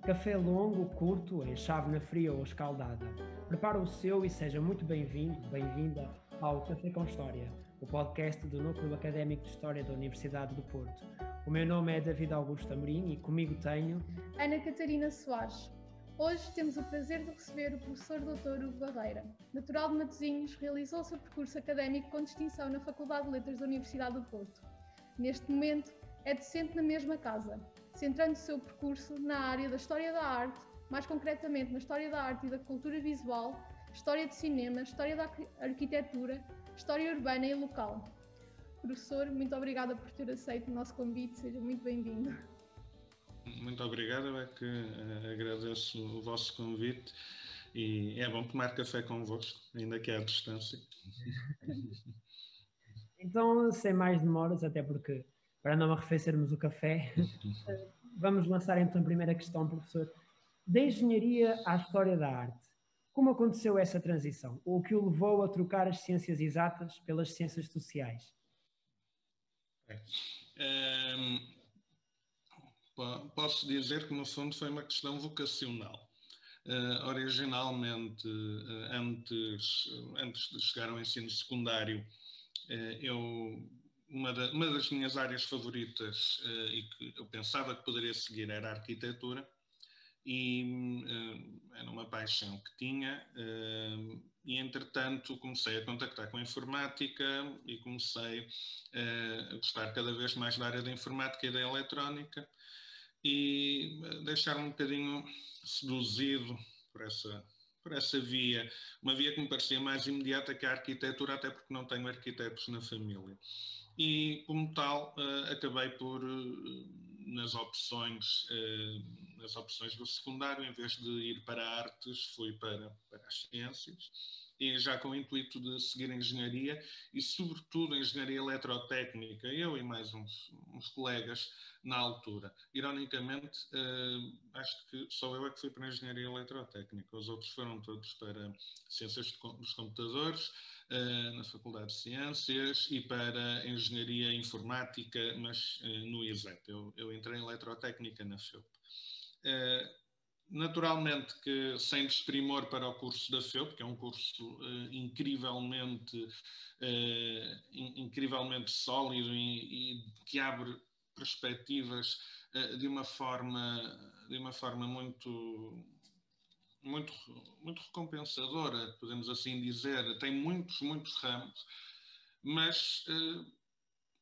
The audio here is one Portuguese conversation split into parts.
Café longo, curto, em chávena fria ou escaldada. Prepara o seu e seja muito bem-vindo, bem-vinda ao Café com História, o podcast do Núcleo Académico de História da Universidade do Porto. O meu nome é David Augusto Amorim e comigo tenho Ana Catarina Soares. Hoje temos o prazer de receber o professor Dr. Hugo Barreira. Natural de Matosinhos, realizou o seu percurso académico com distinção na Faculdade de Letras da Universidade do Porto. Neste momento, é docente na mesma casa, centrando o seu percurso na área da História da Arte, mais concretamente na História da Arte e da Cultura Visual, História de Cinema, História da Arquitetura, História Urbana e Local. Professor, muito obrigada por ter aceito o nosso convite, seja muito bem-vindo. Muito obrigado, eu é que agradeço o vosso convite e é bom tomar café convosco, ainda que à distância. Então, sem mais demoras, até porque para não arrefecermos o café, vamos lançar então a primeira questão, professor. Da engenharia à história da arte, como aconteceu essa transição? O que o levou a trocar as ciências exatas pelas ciências sociais? Posso dizer que no fundo foi uma questão vocacional. Originalmente, antes de chegar ao ensino secundário, uma das minhas áreas favoritas e que eu pensava que poderia seguir era a arquitetura, e era uma paixão que tinha, e entretanto comecei a contactar com a informática e comecei a gostar cada vez mais da área da informática e da eletrónica e deixar-me um bocadinho seduzido por essa via, uma via que me parecia mais imediata que a arquitetura, até porque não tenho arquitetos na família. E, como tal, acabei por, nas opções do secundário, em vez de ir para artes, fui para as ciências, e já com o intuito de seguir engenharia e, sobretudo, engenharia eletrotécnica, eu e mais uns colegas na altura. Ironicamente, acho que só eu é que fui para a engenharia eletrotécnica, os outros foram todos para ciências dos computadores, na Faculdade de Ciências, e para Engenharia Informática, mas no ISET. Eu entrei em Eletrotécnica na FEUP. Naturalmente que sem desprimor para o curso da FEUP, que é um curso incrivelmente sólido e que abre perspectivas de uma forma muito recompensadora, podemos assim dizer. Tem muitos ramos, mas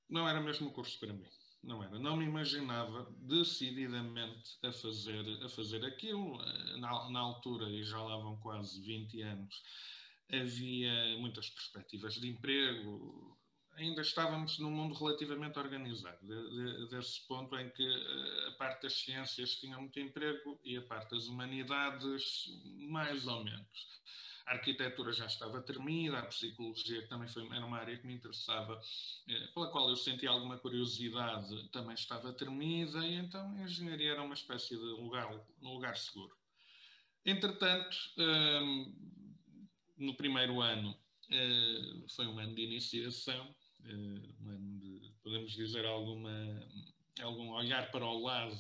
não era mesmo o curso para mim. Não era. Não me imaginava decididamente a fazer aquilo. Na altura, e já lá vão quase 20 anos, havia muitas perspectivas de emprego. Ainda estávamos num mundo relativamente organizado, desse ponto em que a parte das ciências tinha muito emprego e a parte das humanidades mais ou menos. A arquitetura já estava tremida, a psicologia também era uma área que me interessava, pela qual eu sentia alguma curiosidade, também estava tremida, e então a engenharia era uma espécie de lugar seguro. Entretanto, no primeiro ano, foi um ano de iniciação, um ano de, podemos dizer, algum olhar para o lado,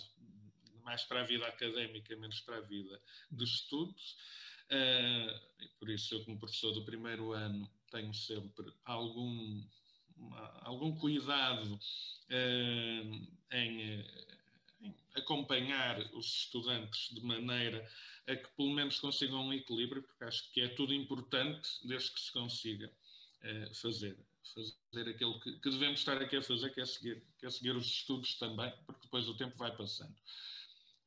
mais para a vida académica, menos para a vida de estudos. E por isso eu, como professor do primeiro ano, tenho sempre algum cuidado em acompanhar os estudantes de maneira a que pelo menos consigam um equilíbrio, porque acho que é tudo importante desde que se consiga fazer aquilo que devemos estar aqui a fazer, que é seguir os estudos também, porque depois o tempo vai passando.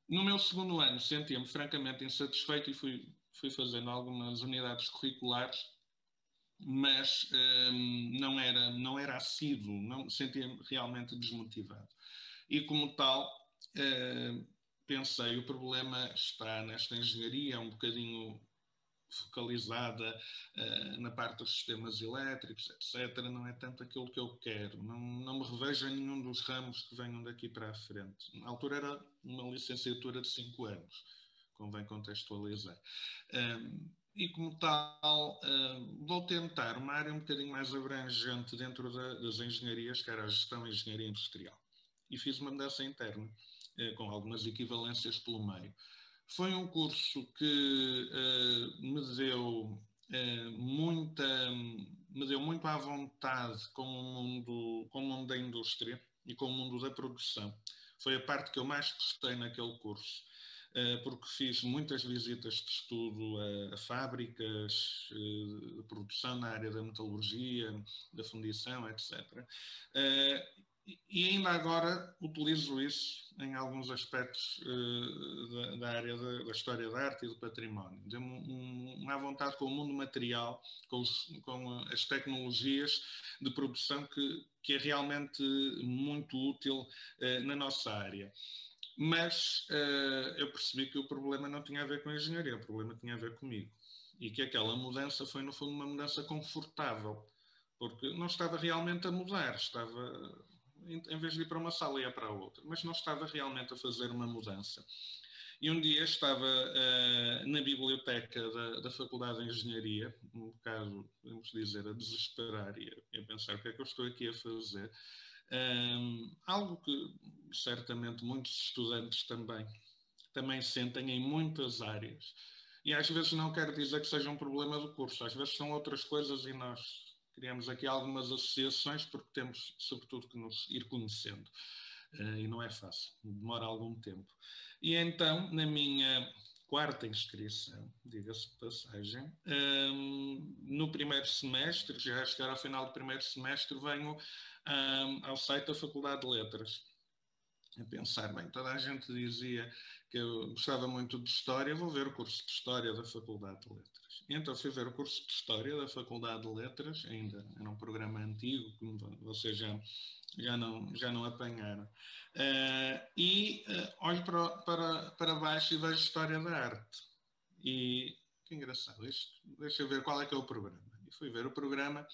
No meu segundo ano sentia-me francamente insatisfeito e fui fazendo algumas unidades curriculares, mas não era assíduo, não sentia-me realmente desmotivado. E como tal, pensei, o problema está nesta engenharia, um bocadinho focalizada na parte dos sistemas elétricos, etc. Não é tanto aquilo que eu quero. Não me revejo em nenhum dos ramos que venham daqui para a frente. Na altura era uma licenciatura de 5 anos, convém contextualizar. E como tal, vou tentar uma área um bocadinho mais abrangente dentro das engenharias, que era a gestão e engenharia industrial. E fiz uma mudança interna, com algumas equivalências pelo meio. Foi um curso que me deu muito à vontade com o mundo da indústria e com o mundo da produção. Foi a parte que eu mais gostei naquele curso, porque fiz muitas visitas de estudo a fábricas de produção na área da metalurgia, da fundição, etc. E ainda agora utilizo isso em alguns aspectos da área da história da arte e do património. Deu-me uma vontade com o mundo material, com as tecnologias de produção que é realmente muito útil na nossa área. Mas eu percebi que o problema não tinha a ver com a engenharia, o problema tinha a ver comigo. E que aquela mudança foi, no fundo, uma mudança confortável, porque não estava realmente a mudar, estava, em vez de ir para uma sala, ia para a outra, mas não estava realmente a fazer uma mudança. E um dia estava na biblioteca da Faculdade de Engenharia, um bocado, podemos dizer, a desesperar e a pensar o que é que eu estou aqui a fazer. Algo que certamente muitos estudantes também sentem em muitas áreas. E às vezes não quero dizer que seja um problema do curso, às vezes são outras coisas e nós criamos aqui algumas associações porque temos, sobretudo, que nos ir conhecendo. E não é fácil, demora algum tempo. E então, na minha quarta inscrição, diga-se de passagem, no primeiro semestre, já a chegar ao final do primeiro semestre, venho ao site da Faculdade de Letras. A pensar, bem, toda a gente dizia que eu gostava muito de História, vou ver o curso de História da Faculdade de Letras. E então fui ver o curso de História da Faculdade de Letras, ainda era um programa antigo, como vocês já não apanharam. Olho para baixo e vejo História da Arte. E que engraçado, deixa eu ver qual é que é o programa. E fui ver o programa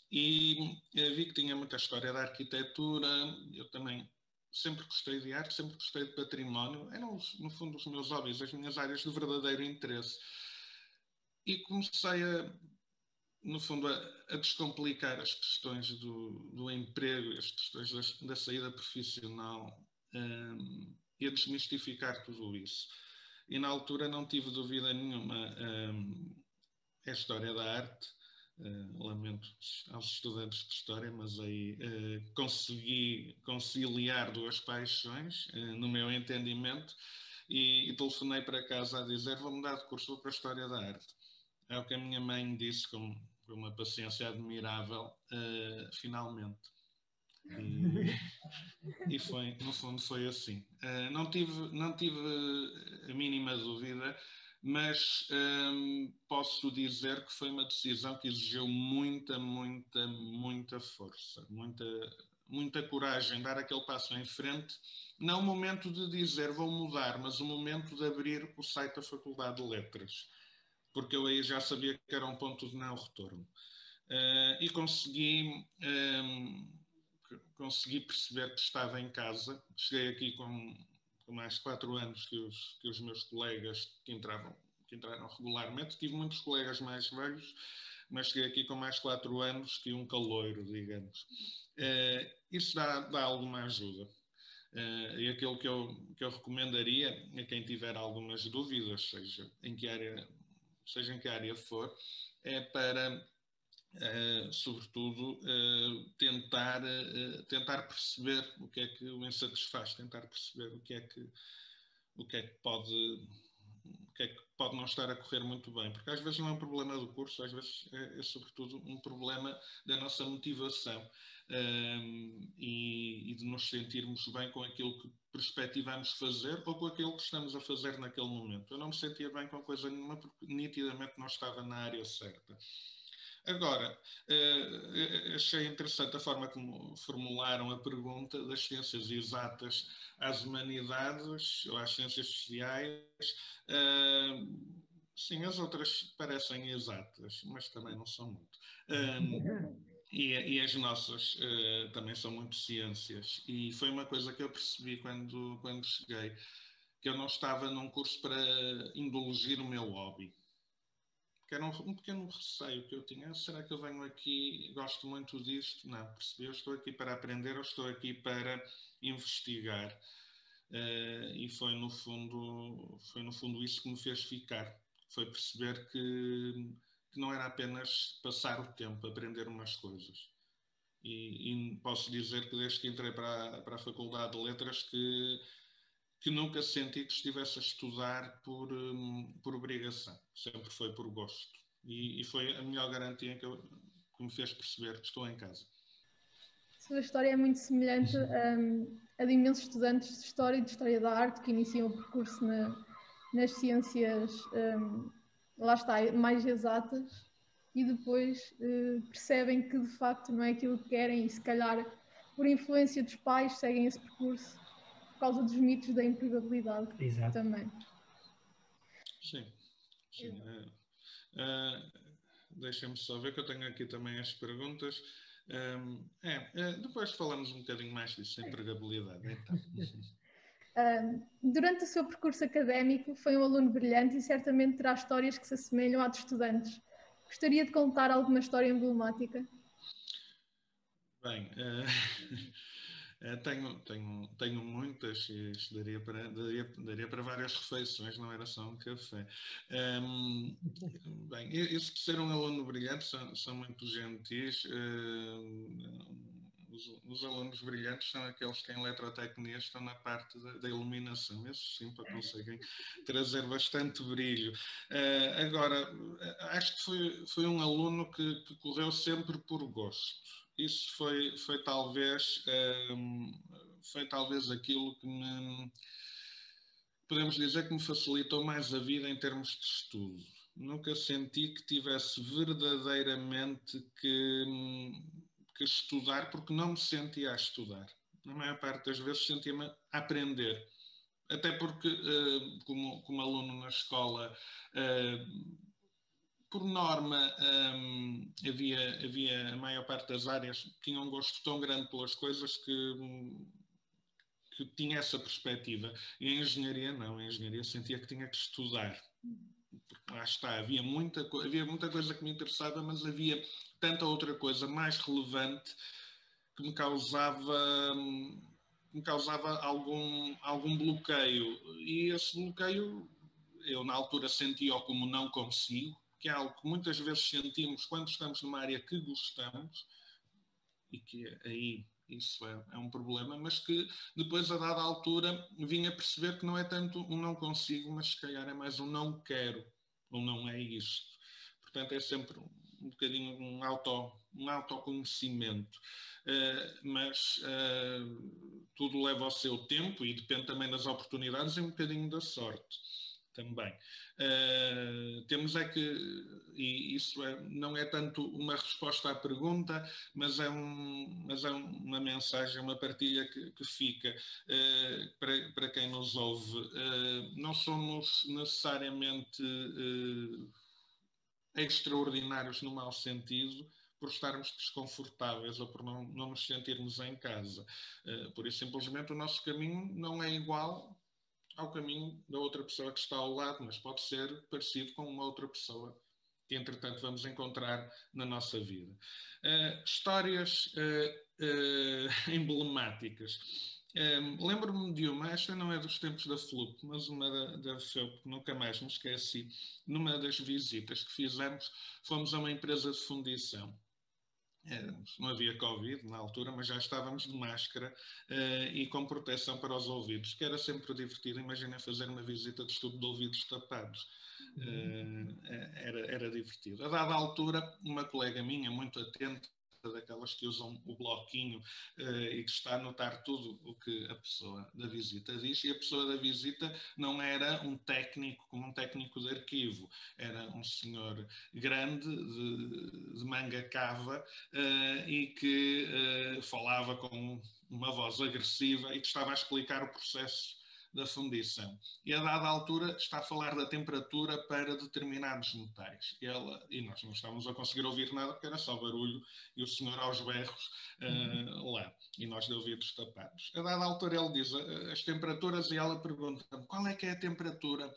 e vi que tinha muita história da arquitetura. Eu também sempre gostei de arte, sempre gostei de património. Eram, no fundo, os meus hobbies, as minhas áreas de verdadeiro interesse. E comecei no fundo, a descomplicar as questões do emprego, as questões da saída profissional e a desmistificar tudo isso. E na altura não tive dúvida nenhuma. É a história da arte. Lamento aos estudantes de História, mas aí consegui conciliar duas paixões no meu entendimento e telefonei para casa a dizer vou mudar de curso para a História da Arte. É o que a minha mãe me disse com uma paciência admirável, finalmente. E foi, no fundo foi assim. Não tive a mínima dúvida, mas posso dizer que foi uma decisão que exigiu muita força, muita coragem, dar aquele passo em frente. Não o momento de dizer vou mudar, mas o momento de abrir o site da Faculdade de Letras, porque eu aí já sabia que era um ponto de não retorno. E consegui perceber que estava em casa. Cheguei aqui com mais 4 anos que os meus colegas que entraram regularmente. Tive muitos colegas mais velhos, mas cheguei aqui com mais 4 anos que um caloiro, digamos. Isso dá alguma ajuda. E aquilo que eu recomendaria a quem tiver algumas dúvidas, seja em que área for, é para sobretudo tentar perceber o que é que o insatisfaz, tentar perceber o que é que pode não estar a correr muito bem, porque às vezes não é um problema do curso, às vezes é sobretudo um problema da nossa motivação e de nos sentirmos bem com aquilo que perspectivamos fazer ou com aquilo que estamos a fazer naquele momento. Eu não me sentia bem com coisa nenhuma porque nitidamente não estava na área certa. Agora, achei interessante a forma como formularam a pergunta das ciências exatas às humanidades ou às ciências sociais. Sim, as outras parecem exatas, mas também não são muito. E as nossas também são muito ciências. E foi uma coisa que eu percebi quando cheguei, que eu não estava num curso para indulgir o meu hobby. Que era um pequeno receio que eu tinha. Será que eu venho aqui e gosto muito disto? Não, percebi, eu estou aqui para aprender, eu estou aqui para investigar. E foi no fundo isso que me fez ficar. Foi perceber que não era apenas passar o tempo, aprender umas coisas. E posso dizer que desde que entrei para a Faculdade de Letras que nunca senti que estivesse a estudar por obrigação. Sempre foi por gosto. E foi a melhor garantia que me fez perceber que estou em casa. A sua história é muito semelhante a de imensos estudantes de História e de História da Arte que iniciam o percurso nas ciências, lá está, mais exatas, e depois percebem que de facto não é aquilo que querem e se calhar por influência dos pais seguem esse percurso por causa dos mitos da empregabilidade. Exato. Também. Sim. Deixem-me só ver que eu tenho aqui também as perguntas. Depois falamos um bocadinho mais disso, empregabilidade. Então. Durante o seu percurso académico foi um aluno brilhante e certamente terá histórias que se assemelham à de estudantes. Gostaria de contar alguma história emblemática? Bem, tenho muitas e isto daria para várias refeições, não era só um café. Bem, isso de ser um aluno brilhante são muito gentis. Os alunos brilhantes são aqueles que em eletrotecnia estão na parte da iluminação. Esses sim conseguem trazer bastante brilho. Agora, acho que foi um aluno que correu sempre por gosto. Isso foi talvez aquilo que podemos dizer que me facilitou mais a vida em termos de estudo. Nunca senti que tivesse verdadeiramente que estudar, porque não me sentia a estudar. Na maior parte das vezes sentia-me a aprender. Até porque, como aluno na escola, por norma, havia a maior parte das áreas tinham um gosto tão grande pelas coisas que tinha essa perspectiva. E a engenharia não, a engenharia sentia que tinha que estudar. Porque lá está, havia muita coisa que me interessava, mas havia tanta outra coisa mais relevante que me causava algum bloqueio. E esse bloqueio, eu na altura sentia-o como não consigo, que é algo que muitas vezes sentimos quando estamos numa área que gostamos, e que aí isso é um problema, mas que depois, a dada altura, vim a perceber que não é tanto um não consigo, mas se calhar é mais um não quero, ou não é isto. Portanto, é sempre um bocadinho um autoconhecimento. Mas tudo leva ao seu tempo e depende também das oportunidades e um bocadinho da sorte também. Temos é que, e isso não é tanto uma resposta à pergunta, mas é uma mensagem, uma partilha que fica para quem nos ouve. Não somos necessariamente extraordinários no mau sentido por estarmos desconfortáveis ou por não nos sentirmos em casa. Por isso, simplesmente, o nosso caminho não é igual ao caminho da outra pessoa que está ao lado, mas pode ser parecido com uma outra pessoa que, entretanto, vamos encontrar na nossa vida. Histórias emblemáticas. Lembro-me de uma, esta não é dos tempos da FLUP, mas uma da FEUP, que nunca mais me esqueci. Numa das visitas que fizemos, fomos a uma empresa de fundição. Não havia Covid na altura, mas já estávamos de máscara e com proteção para os ouvidos, que era sempre divertido. Imaginem fazer uma visita de estudo de ouvidos tapados. Era divertido. A dada altura, uma colega minha, muito atenta, daquelas que usam o bloquinho e que está a anotar tudo o que a pessoa da visita diz, e a pessoa da visita não era um técnico como um técnico de arquivo, era um senhor grande, de manga cava, e que falava com uma voz agressiva e que estava a explicar o processo da fundição. E a dada altura está a falar da temperatura para determinados metais. E nós não estávamos a conseguir ouvir nada porque era só barulho e o senhor aos berros lá. E nós de ouvidos tapados. A dada altura ele diz as temperaturas e ela pergunta-me qual é que é a temperatura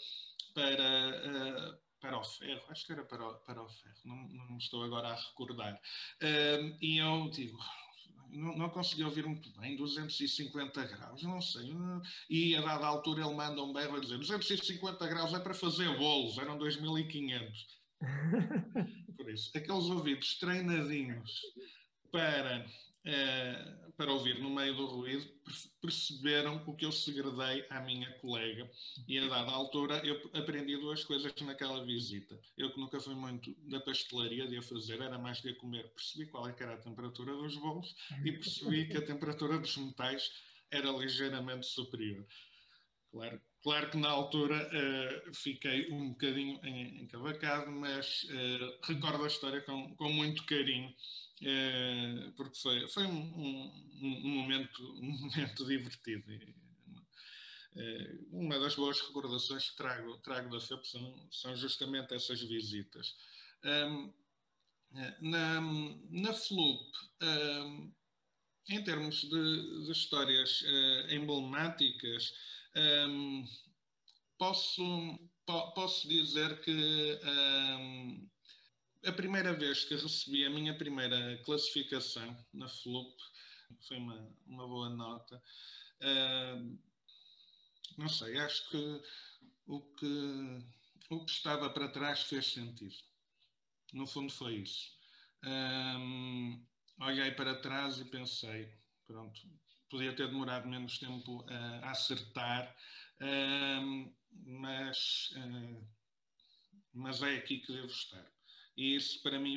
para o ferro, acho que era para o ferro, não me estou agora a recordar. E eu digo, não consegui ouvir muito bem, 250 graus, não sei. E a dada altura ele manda um berro a dizer 250 graus é para fazer bolos, eram 2500. Por isso, aqueles ouvidos treinadinhos para, para ouvir no meio do ruído, perceberam o que eu segredei à minha colega e a dada altura eu aprendi duas coisas naquela visita. Eu que nunca fui muito da pastelaria de a fazer, era mais de a comer. Percebi qual é que era a temperatura dos bolos e percebi que a temperatura dos metais era ligeiramente superior. Claro que na altura fiquei um bocadinho encavacado, mas recordo a história com muito carinho, porque foi um momento divertido. Uma das boas recordações que trago da FEP são justamente essas visitas. Na FLUP, em termos de histórias emblemáticas, posso dizer que a primeira vez que recebi a minha primeira classificação na FLUP foi uma boa nota. Não sei, acho que o que estava para trás fez sentido. No fundo foi isso. Olhei para trás e pensei, pronto, podia ter demorado menos tempo a acertar, mas é aqui que devo estar. E isso para mim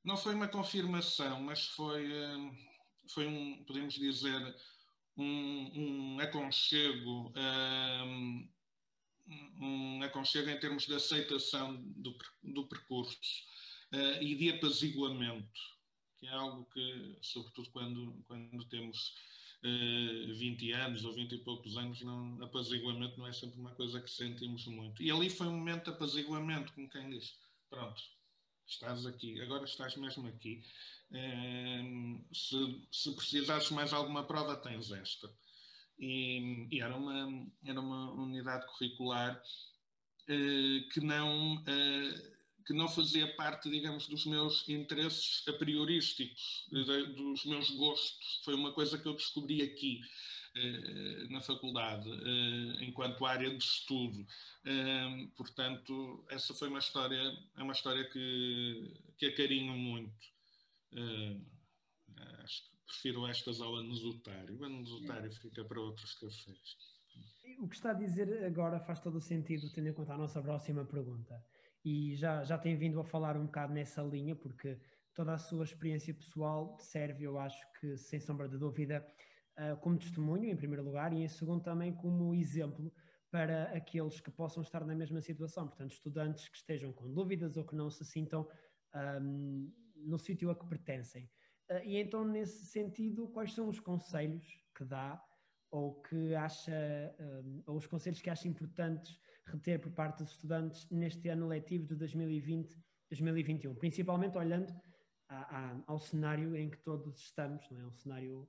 não foi uma confirmação, mas foi podemos dizer, um aconchego, em termos de aceitação do percurso e de apaziguamento, que é algo que, sobretudo quando temos 20 anos ou 20 e poucos anos, apaziguamento não é sempre uma coisa que sentimos muito. E ali foi um momento de apaziguamento, como quem diz, pronto, estás aqui, agora estás mesmo aqui. Se precisares mais alguma prova, tens esta. E era uma unidade curricular que não fazia parte, digamos, dos meus interesses a priorísticos, dos meus gostos. Foi uma coisa que eu descobri aqui, na faculdade, enquanto área de estudo. Portanto, essa foi uma história que acarinho muito. Acho que prefiro estas ao anedotário. O anedotário fica para outros cafés. O que está a dizer agora faz todo o sentido, tendo em conta a nossa próxima pergunta. E já tem vindo a falar um bocado nessa linha, porque toda a sua experiência pessoal serve, eu acho que, sem sombra de dúvida, como testemunho, em primeiro lugar, e em segundo também como exemplo para aqueles que possam estar na mesma situação. Portanto, estudantes que estejam com dúvidas ou que não se sintam no sítio a que pertencem. E então, nesse sentido, quais são os conselhos que dá ou que acha, ou os conselhos que acha importantes reter por parte dos estudantes neste ano letivo de 2020-2021, principalmente olhando ao cenário em que todos estamos, não é? Um cenário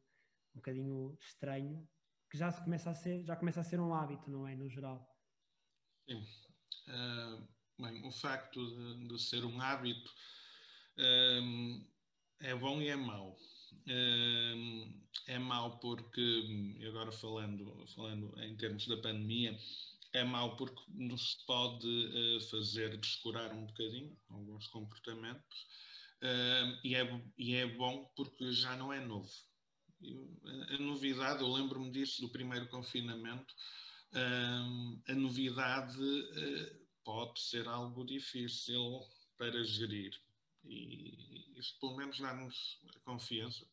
um bocadinho estranho, que já começa a ser um hábito, não é? No geral. Sim. Bem, o facto de ser um hábito é bom e é mau. É mau porque, agora falando em termos da pandemia, é mau porque nos pode fazer descurar um bocadinho alguns comportamentos, e é bom porque já não é novo. A novidade, eu lembro-me disso do primeiro confinamento, a novidade pode ser algo difícil para gerir. E isto pelo menos dá-nos confiança.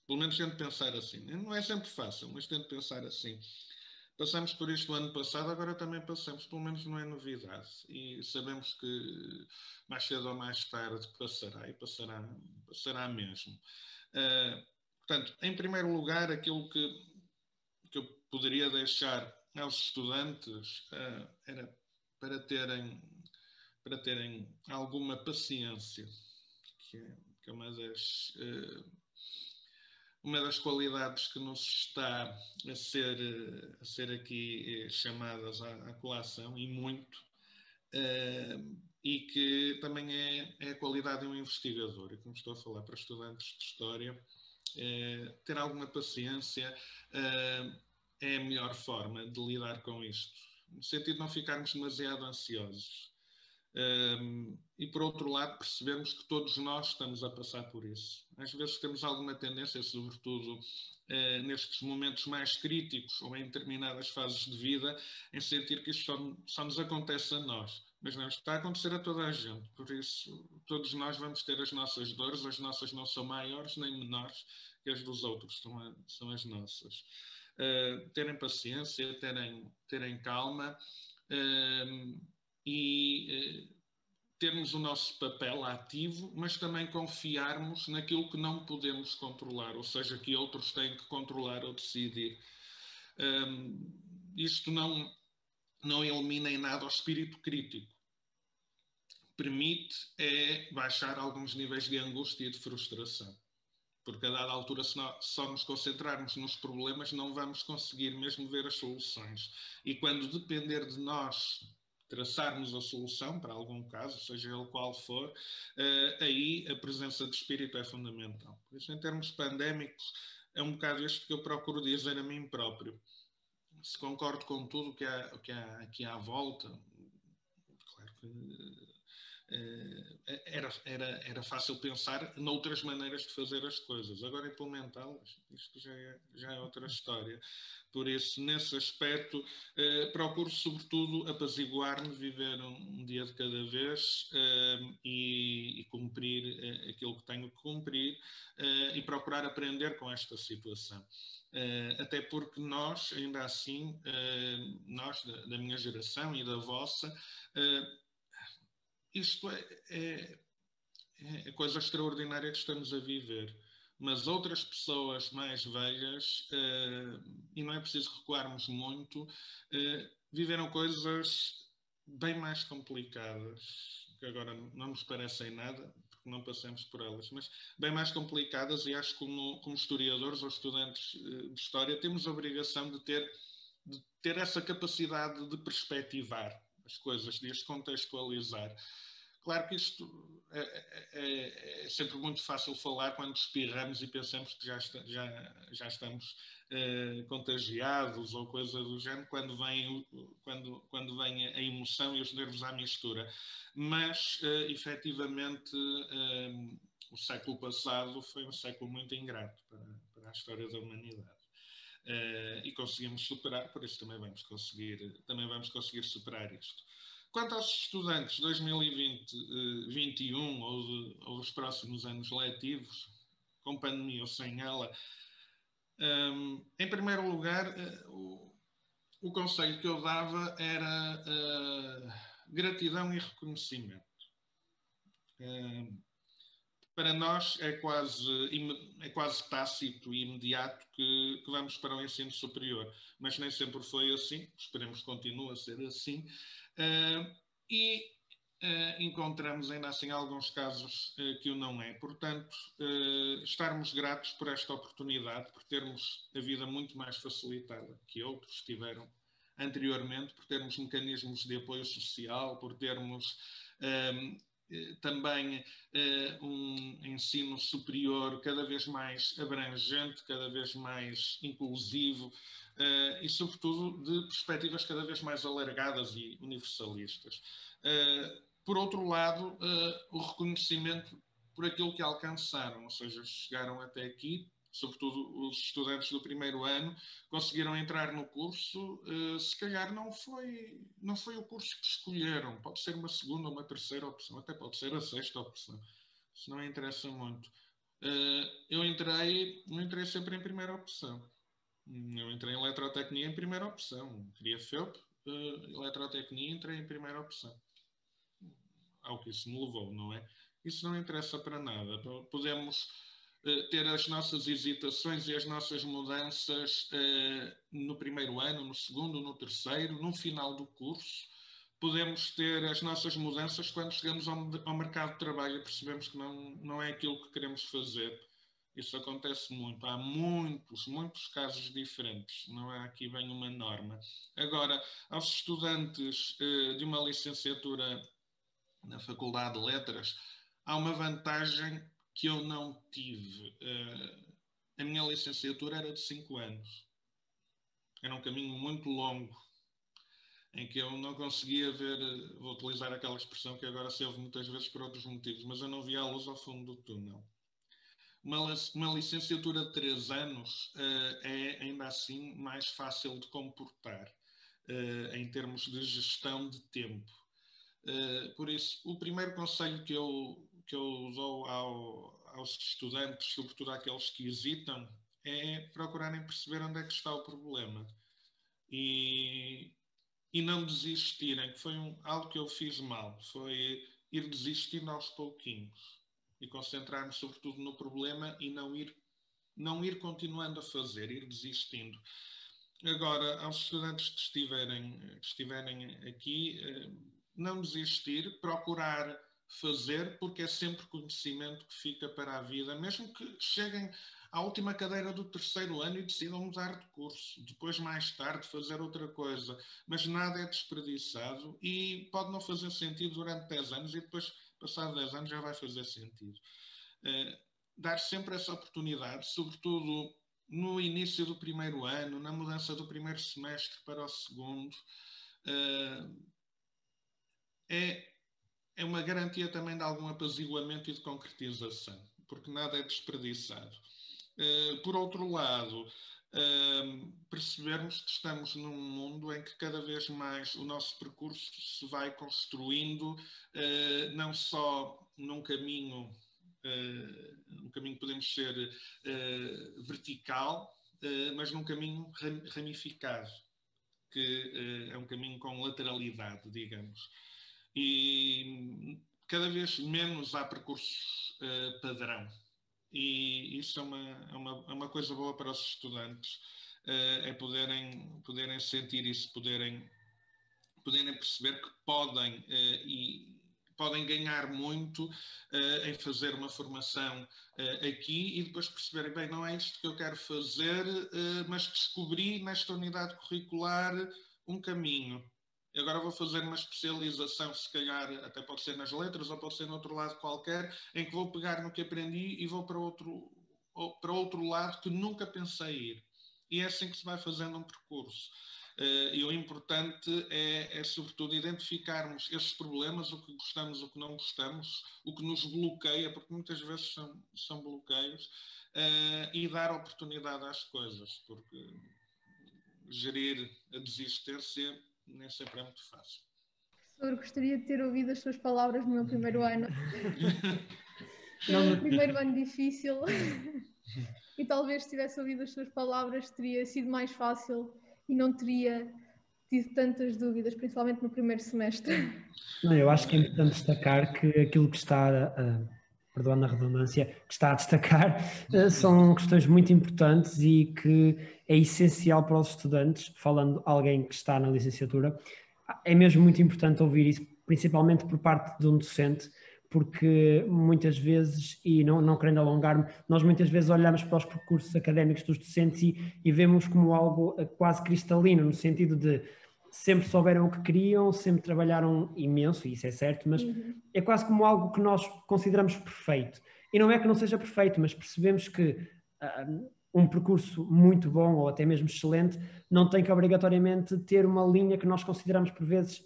Pelo menos tento pensar assim. Não é sempre fácil, mas tento pensar assim. Passamos por isto no ano passado, agora também passamos. Pelo menos não é novidade. E sabemos que mais cedo ou mais tarde passará, e passará mesmo. Portanto, em primeiro lugar, aquilo que eu poderia deixar aos estudantes era para terem alguma paciência, que é uma das qualidades que nos está a ser aqui chamadas à colação, e muito, e que também é a qualidade de um investigador. E como estou a falar para estudantes de História, ter alguma paciência é a melhor forma de lidar com isto, no sentido de não ficarmos demasiado ansiosos. E por outro lado, percebemos que todos nós estamos a passar por isso. Às vezes temos alguma tendência, sobretudo nestes momentos mais críticos ou em determinadas fases de vida, em sentir que isto só nos acontece a nós. Mas não, isto está a acontecer a toda a gente. Por isso, todos nós vamos ter as nossas dores. As nossas não são maiores nem menores que as dos outros, são as nossas. Terem paciência, terem calma e termos o nosso papel ativo, mas também confiarmos naquilo que não podemos controlar, ou seja, que outros têm que controlar ou decidir. Isto não elimina em nada o espírito crítico. Permite baixar alguns níveis de angústia e de frustração. Porque a dada altura, se só nos concentrarmos nos problemas, não vamos conseguir mesmo ver as soluções. E quando depender de nós traçarmos a solução para algum caso, seja ele qual for, aí a presença de espírito é fundamental. Por isso, em termos pandémicos, é um bocado isto que eu procuro dizer a mim próprio. Se concordo com tudo o que há aqui à volta, claro que era fácil pensar noutras maneiras de fazer as coisas. Agora, implementá-las, isto já é outra história. Por isso, nesse aspecto, procuro, sobretudo, apaziguar-me, viver um dia de cada vez e cumprir aquilo que tenho que cumprir e procurar aprender com esta situação. Até porque nós, ainda assim, nós da minha geração e da vossa, isto é coisa extraordinária que estamos a viver. Mas outras pessoas mais velhas, e não é preciso recuarmos muito, viveram coisas bem mais complicadas, que agora não nos parecem nada, porque não passamos por elas, mas bem mais complicadas, e acho que como historiadores ou estudantes de História temos a obrigação de ter essa capacidade de perspectivar as coisas, de as contextualizar. Claro que isto é sempre muito fácil falar quando espirramos e pensamos que já estamos contagiados ou coisa do género, quando vem a emoção e os nervos à mistura. Mas, efetivamente, o século passado foi um século muito ingrato para a história da humanidade. E conseguimos superar, por isso também vamos conseguir superar isto. Quanto aos estudantes de 2020-21 ou dos próximos anos letivos, com pandemia ou sem ela, em primeiro lugar, o conselho que eu dava era gratidão e reconhecimento. Para nós é quase tácito e imediato que vamos para o ensino superior, mas nem sempre foi assim, esperemos que continue a ser assim, e encontramos ainda assim alguns casos que o não é. Portanto, estarmos gratos por esta oportunidade, por termos a vida muito mais facilitada que outros tiveram anteriormente, por termos mecanismos de apoio social, por termos também um ensino superior cada vez mais abrangente, cada vez mais inclusivo e, sobretudo, de perspectivas cada vez mais alargadas e universalistas. Por outro lado, o reconhecimento por aquilo que alcançaram, ou seja, chegaram até aqui, sobretudo os estudantes do primeiro ano, conseguiram entrar no curso, se calhar não foi o curso que escolheram, pode ser uma segunda ou uma terceira opção, até pode ser a sexta opção, isso não interessa muito. Eu entrei sempre em primeira opção. Eu entrei em Eletrotecnia em primeira opção, queria FEUP, Eletrotecnia, entrei em primeira opção. Ao que isso me levou, não é? Isso não interessa para nada. Podemos ter as nossas hesitações e as nossas mudanças no primeiro ano, no segundo, no terceiro, no final do curso. Podemos ter as nossas mudanças quando chegamos ao mercado de trabalho e percebemos que não é aquilo que queremos fazer. Isso acontece muito. Há muitos casos diferentes. Não há aqui bem uma norma. Agora, aos estudantes de uma licenciatura na Faculdade de Letras, há uma vantagem que eu não tive. A minha licenciatura era de 5 anos. Era um caminho muito longo, em que eu não conseguia ver, vou utilizar aquela expressão que agora se ouve muitas vezes por outros motivos, mas eu não via a luz ao fundo do túnel. Uma licenciatura de 3 anos é ainda assim mais fácil de comportar em termos de gestão de tempo. Por isso, o primeiro conselho que eu dou aos estudantes, sobretudo àqueles que hesitam, é procurarem perceber onde é que está o problema e não desistirem, que foi algo que eu fiz mal, foi ir desistindo aos pouquinhos e concentrar-me sobretudo no problema e não ir continuando a fazer, ir desistindo. Agora, aos estudantes que estiverem aqui, não desistir, procurar fazer, porque é sempre conhecimento que fica para a vida, mesmo que cheguem à última cadeira do 3º ano e decidam mudar de curso, depois mais tarde fazer outra coisa, mas nada é desperdiçado e pode não fazer sentido durante 10 anos e depois, passado 10 anos, já vai fazer sentido. Dar sempre essa oportunidade, sobretudo no início do 1º ano, na mudança do 1º semestre para o 2º, é uma garantia também de algum apaziguamento e de concretização, porque nada é desperdiçado. Por outro lado, percebermos que estamos num mundo em que cada vez mais o nosso percurso se vai construindo, não só num caminho podemos ser vertical, mas num caminho ramificado, que é um caminho com lateralidade, digamos. E cada vez menos há percursos padrão. E isso é uma coisa boa para os estudantes, é poderem sentir isso, poderem perceber que podem ganhar muito em fazer uma formação aqui e depois perceberem, bem, não é isto que eu quero fazer, mas descobri nesta unidade curricular um caminho. E agora vou fazer uma especialização, se calhar até pode ser nas letras ou pode ser noutro lado qualquer, em que vou pegar no que aprendi e vou para outro lado que nunca pensei ir. E é assim que se vai fazendo um percurso. E o importante é sobretudo identificarmos esses problemas, o que gostamos, o que não gostamos, o que nos bloqueia, porque muitas vezes são bloqueios, e dar oportunidade às coisas, porque gerir a desistência nem sempre é muito fácil. Professor, gostaria de ter ouvido as suas palavras no meu 1º ano. Foi um 1º ano difícil e talvez se tivesse ouvido as suas palavras teria sido mais fácil e não teria tido tantas dúvidas, principalmente no 1º semestre. Não, eu acho que é importante destacar que aquilo que está, perdoando a redundância, que está a destacar são questões muito importantes e que é essencial para os estudantes, falando alguém que está na licenciatura, é mesmo muito importante ouvir isso, principalmente por parte de um docente, porque muitas vezes, e não querendo alongar-me, nós muitas vezes olhamos para os percursos académicos dos docentes e vemos como algo quase cristalino, no sentido de sempre souberam o que queriam, sempre trabalharam imenso, e isso é certo, mas é quase como algo que nós consideramos perfeito. E não é que não seja perfeito, mas percebemos que um percurso muito bom ou até mesmo excelente não tem que obrigatoriamente ter uma linha que nós consideramos por vezes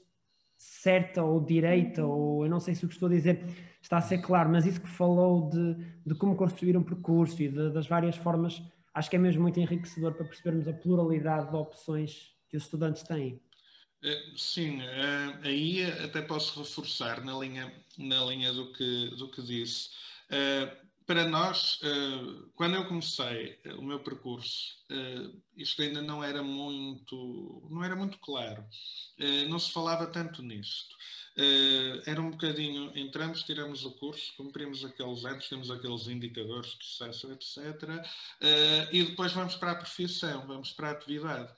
certa ou direita, ou eu não sei se o que estou a dizer está a ser claro, mas isso que falou de como construir um percurso e das várias formas, acho que é mesmo muito enriquecedor para percebermos a pluralidade de opções que os estudantes têm. Sim, aí até posso reforçar na linha do que disse. Para nós, quando eu comecei o meu percurso, isto ainda não era muito claro. Não se falava tanto nisto. Era um bocadinho, entramos, tiramos o curso, cumprimos aqueles anos, temos aqueles indicadores de sucesso, etc. E depois vamos para a profissão, vamos para a atividade.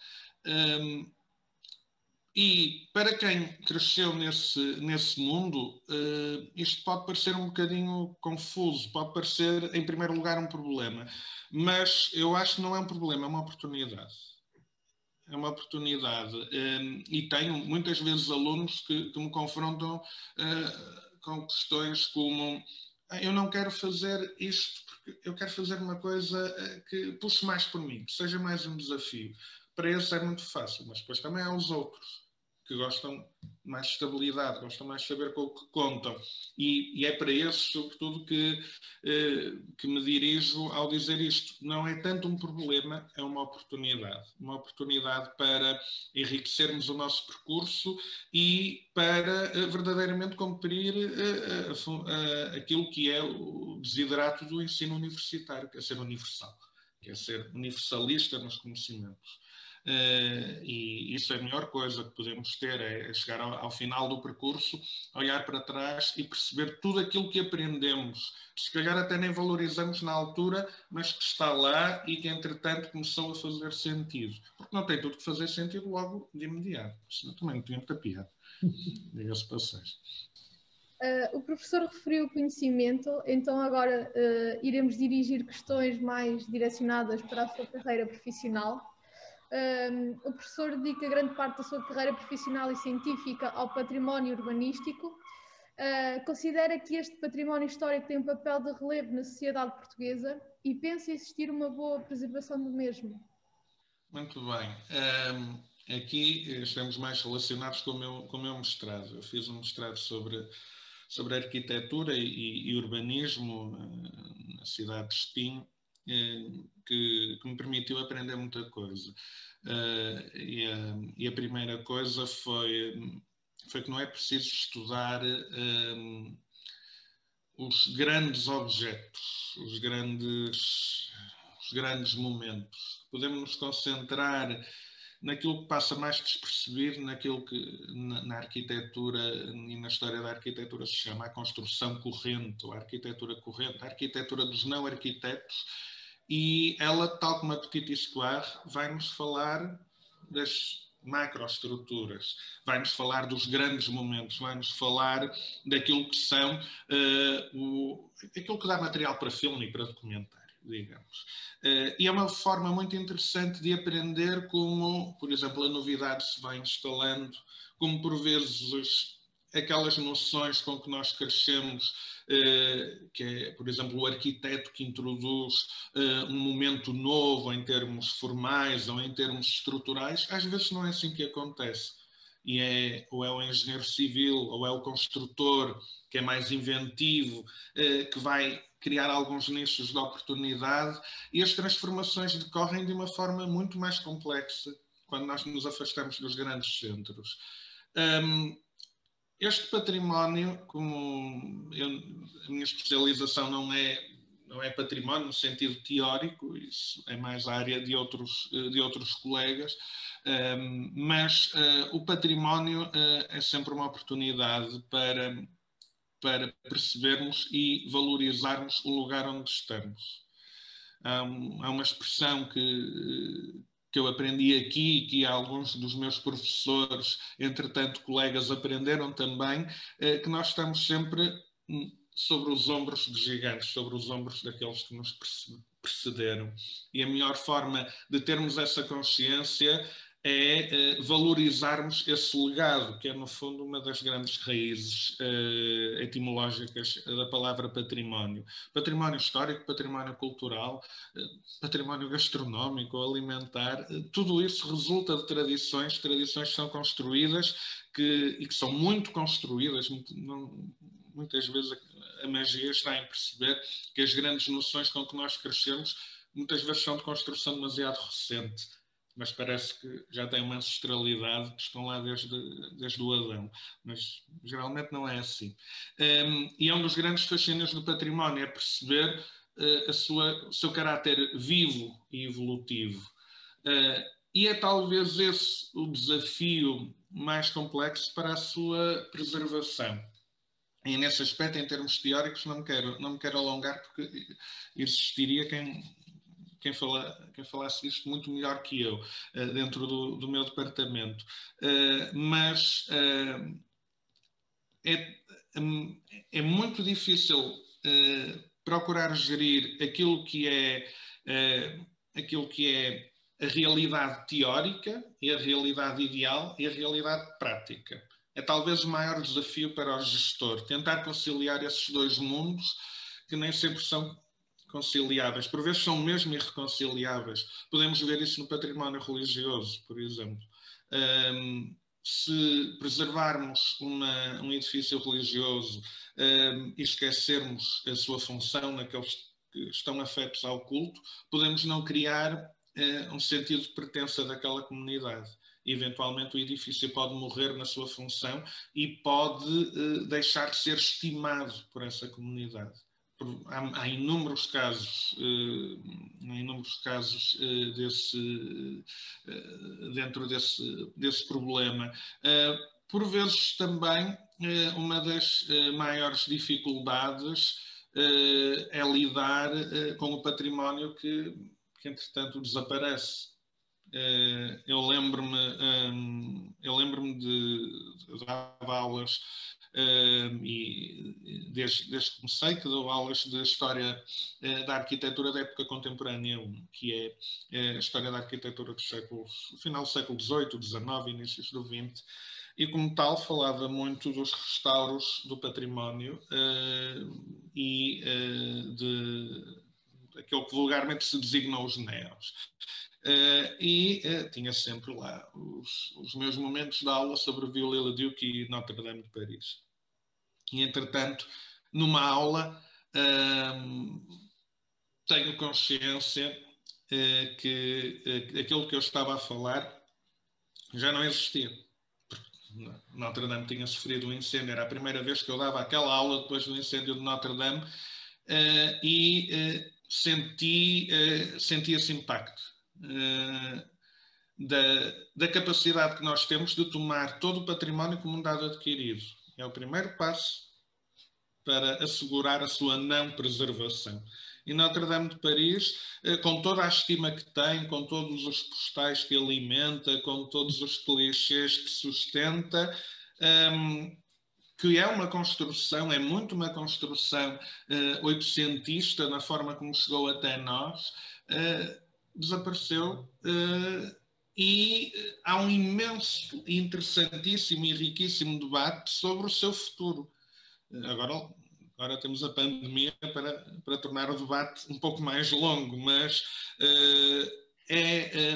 E para quem cresceu nesse mundo, isto pode parecer um bocadinho confuso, pode parecer, em primeiro lugar, um problema. Mas eu acho que não é um problema, é uma oportunidade. É uma oportunidade. E tenho muitas vezes alunos que me confrontam com questões como eu não quero fazer isto porque eu quero fazer uma coisa que puxe mais por mim, que seja mais um desafio. Para esse é muito fácil, mas depois também há os outros que gostam mais de estabilidade, gostam mais de saber com o que contam. E é para esses, sobretudo, que me dirijo ao dizer isto. Não é tanto um problema, é uma oportunidade. Uma oportunidade para enriquecermos o nosso percurso e para verdadeiramente cumprir aquilo que é o desiderato do ensino universitário, que é ser universal, que é ser universalista nos conhecimentos. E isso é a melhor coisa que podemos ter, é chegar ao final do percurso, olhar para trás e perceber tudo aquilo que aprendemos, que se calhar até nem valorizamos na altura, mas que está lá e que entretanto começou a fazer sentido. Porque não tem tudo que fazer sentido logo de imediato, senão também não tinha muita piada. Diga-se passagem. O professor referiu o conhecimento, então agora iremos dirigir questões mais direcionadas para a sua carreira profissional. O professor dedica grande parte da sua carreira profissional e científica ao património urbanístico. Considera que este património histórico tem um papel de relevo na sociedade portuguesa e pensa existir uma boa preservação do mesmo? Muito bem. Aqui estamos mais relacionados com o meu mestrado. Eu fiz um mestrado sobre arquitetura e urbanismo na cidade de Espinho, que me permitiu aprender muita coisa. E a primeira coisa foi que não é preciso estudar os grandes objetos, os grandes momentos. Podemos nos concentrar naquilo que passa mais despercebido, naquilo que na arquitetura e na história da arquitetura se chama a construção corrente, ou a arquitetura corrente, a arquitetura dos não arquitetos, e ela, tal como a Petit Histoire, vai-nos falar das macroestruturas, vai-nos falar dos grandes momentos, vai-nos falar daquilo que são aquilo que dá material para filme e para documentário, digamos. E é uma forma muito interessante de aprender como, por exemplo, a novidade se vai instalando, como por vezes aquelas noções com que nós crescemos, que é, por exemplo, o arquiteto que introduz um momento novo em termos formais ou em termos estruturais, às vezes não é assim que acontece. E ou é o engenheiro civil ou é o construtor que é mais inventivo, que vai criar alguns nichos de oportunidade, e as transformações decorrem de uma forma muito mais complexa quando nós nos afastamos dos grandes centros. Este património, como a minha especialização não é património no sentido teórico, isso é mais a área de outros colegas, mas o património é sempre uma oportunidade para percebermos e valorizarmos o lugar onde estamos. Há uma expressão que eu aprendi aqui e que alguns dos meus professores, entretanto colegas, aprenderam também, que nós estamos sempre sobre os ombros de gigantes, sobre os ombros daqueles que nos precederam. E a melhor forma de termos essa consciência é valorizarmos esse legado, que é, no fundo, uma das grandes raízes etimológicas da palavra património. Património histórico, património cultural, património gastronómico, alimentar, tudo isso resulta de tradições que são construídas e que são muito construídas, muitas vezes a magia está em perceber que as grandes noções com que nós crescemos muitas vezes são de construção demasiado recente, mas parece que já têm uma ancestralidade, que estão lá desde o Adão, mas geralmente não é assim. E é um dos grandes fascínios do património, é perceber o seu caráter vivo e evolutivo. E é talvez esse o desafio mais complexo para a sua preservação. E nesse aspecto, em termos teóricos, não me quero alongar, porque existiria quem falasse disto muito melhor que eu, dentro do meu departamento. Mas é muito difícil procurar gerir aquilo que é a realidade teórica e a realidade ideal e a realidade prática. é talvez o maior desafio para o gestor, tentar conciliar esses dois mundos que nem sempre são conciliáveis, por vezes são mesmo irreconciliáveis. Podemos ver isso no património religioso, por exemplo. Se preservarmos um edifício religioso e esquecermos a sua função naqueles que estão afetos ao culto, podemos não criar um sentido de pertença daquela comunidade. Eventualmente o edifício pode morrer na sua função e pode deixar de ser estimado por essa comunidade. Há inúmeros casos, dentro desse problema. Por vezes também uma das maiores dificuldades é lidar com o património que entretanto desaparece. Eu lembro-me de dar aulas e desde que comecei que dou aulas de História da Arquitetura da época contemporânea, que é a História da Arquitetura dos séculos, final do século XVIII, XIX, inícios do XX, e como tal falava muito dos restauros do património e daquilo que vulgarmente se designa os neos. Tinha sempre lá os meus momentos de aula sobre Viollet-le-Duc e Notre-Dame de Paris. E, entretanto, numa aula, tenho consciência que aquilo que eu estava a falar já não existia. Notre-Dame tinha sofrido um incêndio, era a primeira vez que eu dava aquela aula depois do incêndio de Notre-Dame senti esse impacto. Da capacidade que nós temos de tomar todo o património como um dado adquirido. É o primeiro passo para assegurar a sua não preservação. E Notre-Dame de Paris, com toda a estima que tem, com todos os postais que alimenta, com todos os clichês que sustenta, que é uma construção, é muito uma construção oitocentista na forma como chegou até nós, desapareceu e há um imenso, interessantíssimo e riquíssimo debate sobre o seu futuro. Agora temos a pandemia para tornar o debate um pouco mais longo, mas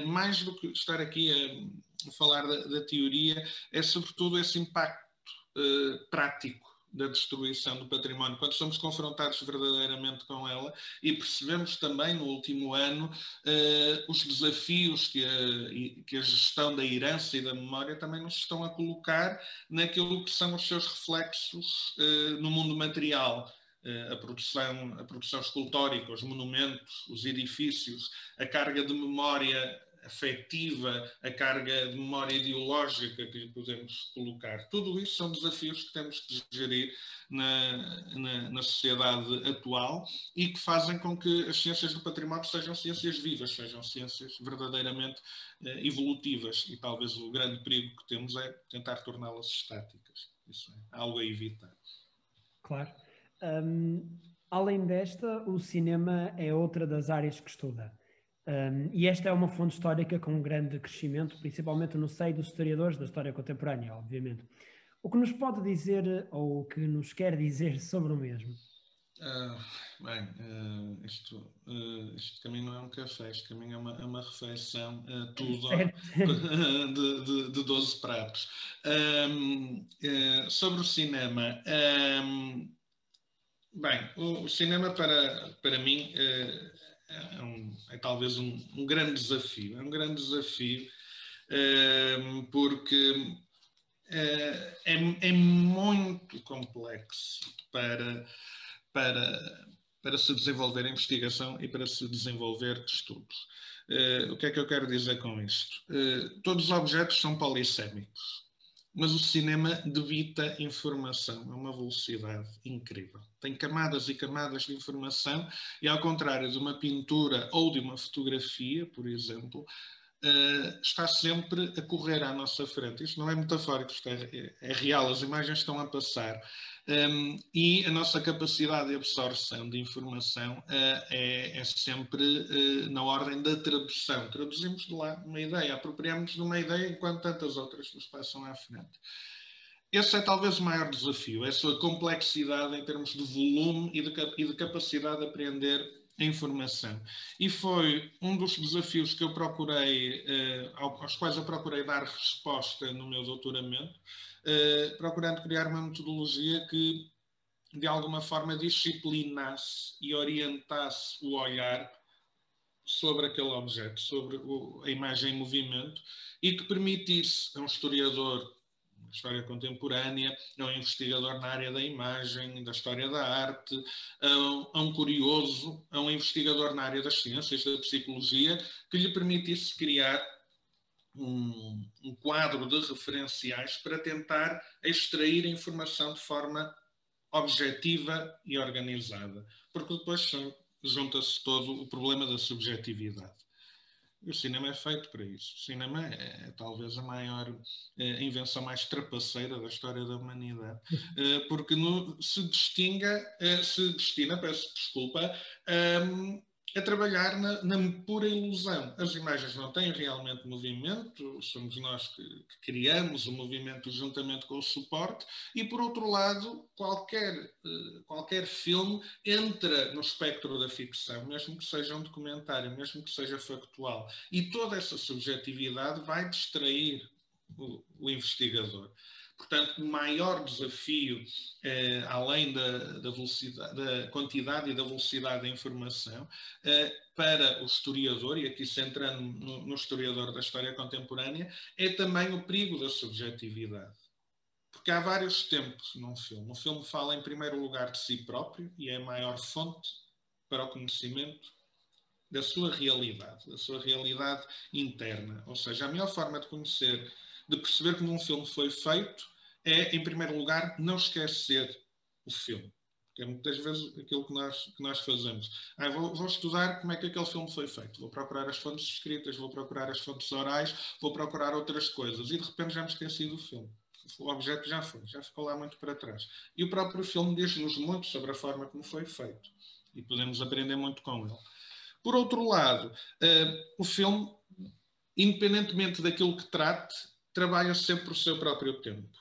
mais do que estar aqui a falar da teoria, é sobretudo esse impacto prático da destruição do património, quando somos confrontados verdadeiramente com ela e percebemos também no último ano os desafios que a gestão da herança e da memória também nos estão a colocar naquilo que são os seus reflexos no mundo material. A produção escultórica, os monumentos, os edifícios, a carga de memória afetiva, a carga de memória ideológica que lhe podemos colocar. Tudo isso são desafios que temos que gerir na sociedade atual e que fazem com que as ciências do património sejam ciências vivas, sejam ciências verdadeiramente evolutivas. E talvez o grande perigo que temos é tentar torná-las estáticas. Isso é algo a evitar. Claro. Além desta, o cinema é outra das áreas que estuda. E esta é uma fonte histórica com um grande crescimento, principalmente no seio dos historiadores da história contemporânea, obviamente. O que nos pode dizer, ou o que nos quer dizer sobre o mesmo? Isto também não é um café, isto também é uma refeição tudo de 12 pratos. Sobre o cinema, o cinema para mim é talvez um grande desafio. É um grande desafio porque é muito complexo para se desenvolver investigação e para se desenvolver estudos. O que é que eu quero dizer com isto? Todos os objetos são polissémicos, mas o cinema debita informação a uma velocidade incrível. Tem camadas e camadas de informação e, ao contrário de uma pintura ou de uma fotografia, por exemplo, está sempre a correr à nossa frente. Isto não é metafórico, isto é real, as imagens estão a passar. E a nossa capacidade de absorção de informação é sempre na ordem da tradução. Traduzimos de lá uma ideia, apropriamos de uma ideia enquanto tantas outras nos passam à frente. esse é talvez o maior desafio, é a sua complexidade em termos de volume e de capacidade de aprender a informação. E foi um dos desafios que eu procurei, aos quais eu procurei dar resposta no meu doutoramento, procurando criar uma metodologia que, de alguma forma, disciplinasse e orientasse o olhar sobre aquele objeto, sobre a imagem em movimento, e que permitisse a um historiador da história contemporânea, a um investigador na área da imagem, da história da arte, a um curioso, a um investigador na área das ciências, da psicologia, que lhe permitisse criar um quadro de referenciais para tentar extrair a informação de forma objetiva e organizada. Porque depois junta-se todo o problema da subjetividade. E o cinema é feito para isso. O cinema é talvez a maior invenção mais trapaceira da história da humanidade. Porque se destina, peço desculpa, a trabalhar na pura ilusão. As imagens não têm realmente movimento, somos nós que criamos o movimento juntamente com o suporte, e por outro lado, qualquer filme entra no espectro da ficção, mesmo que seja um documentário, mesmo que seja factual, e toda essa subjetividade vai distrair o investigador. Portanto, o maior desafio, além da velocidade, da quantidade e da velocidade da informação, para o historiador, e aqui centrando no historiador da história contemporânea, é também o perigo da subjetividade. Porque há vários tempos num filme. O filme fala, em primeiro lugar, de si próprio, e é a maior fonte para o conhecimento da sua realidade interna. Ou seja, a melhor forma de conhecer, de perceber como um filme foi feito, é, em primeiro lugar, não esquecer o filme. Que é muitas vezes aquilo que nós fazemos. Vou estudar como é que aquele filme foi feito. Vou procurar as fontes escritas, vou procurar as fontes orais, vou procurar outras coisas. E de repente já me esqueci do filme. O objeto já ficou lá muito para trás. E o próprio filme diz-nos muito sobre a forma como foi feito. E podemos aprender muito com ele. Por outro lado, o filme, independentemente daquilo que trate, trabalha sempre o seu próprio tempo.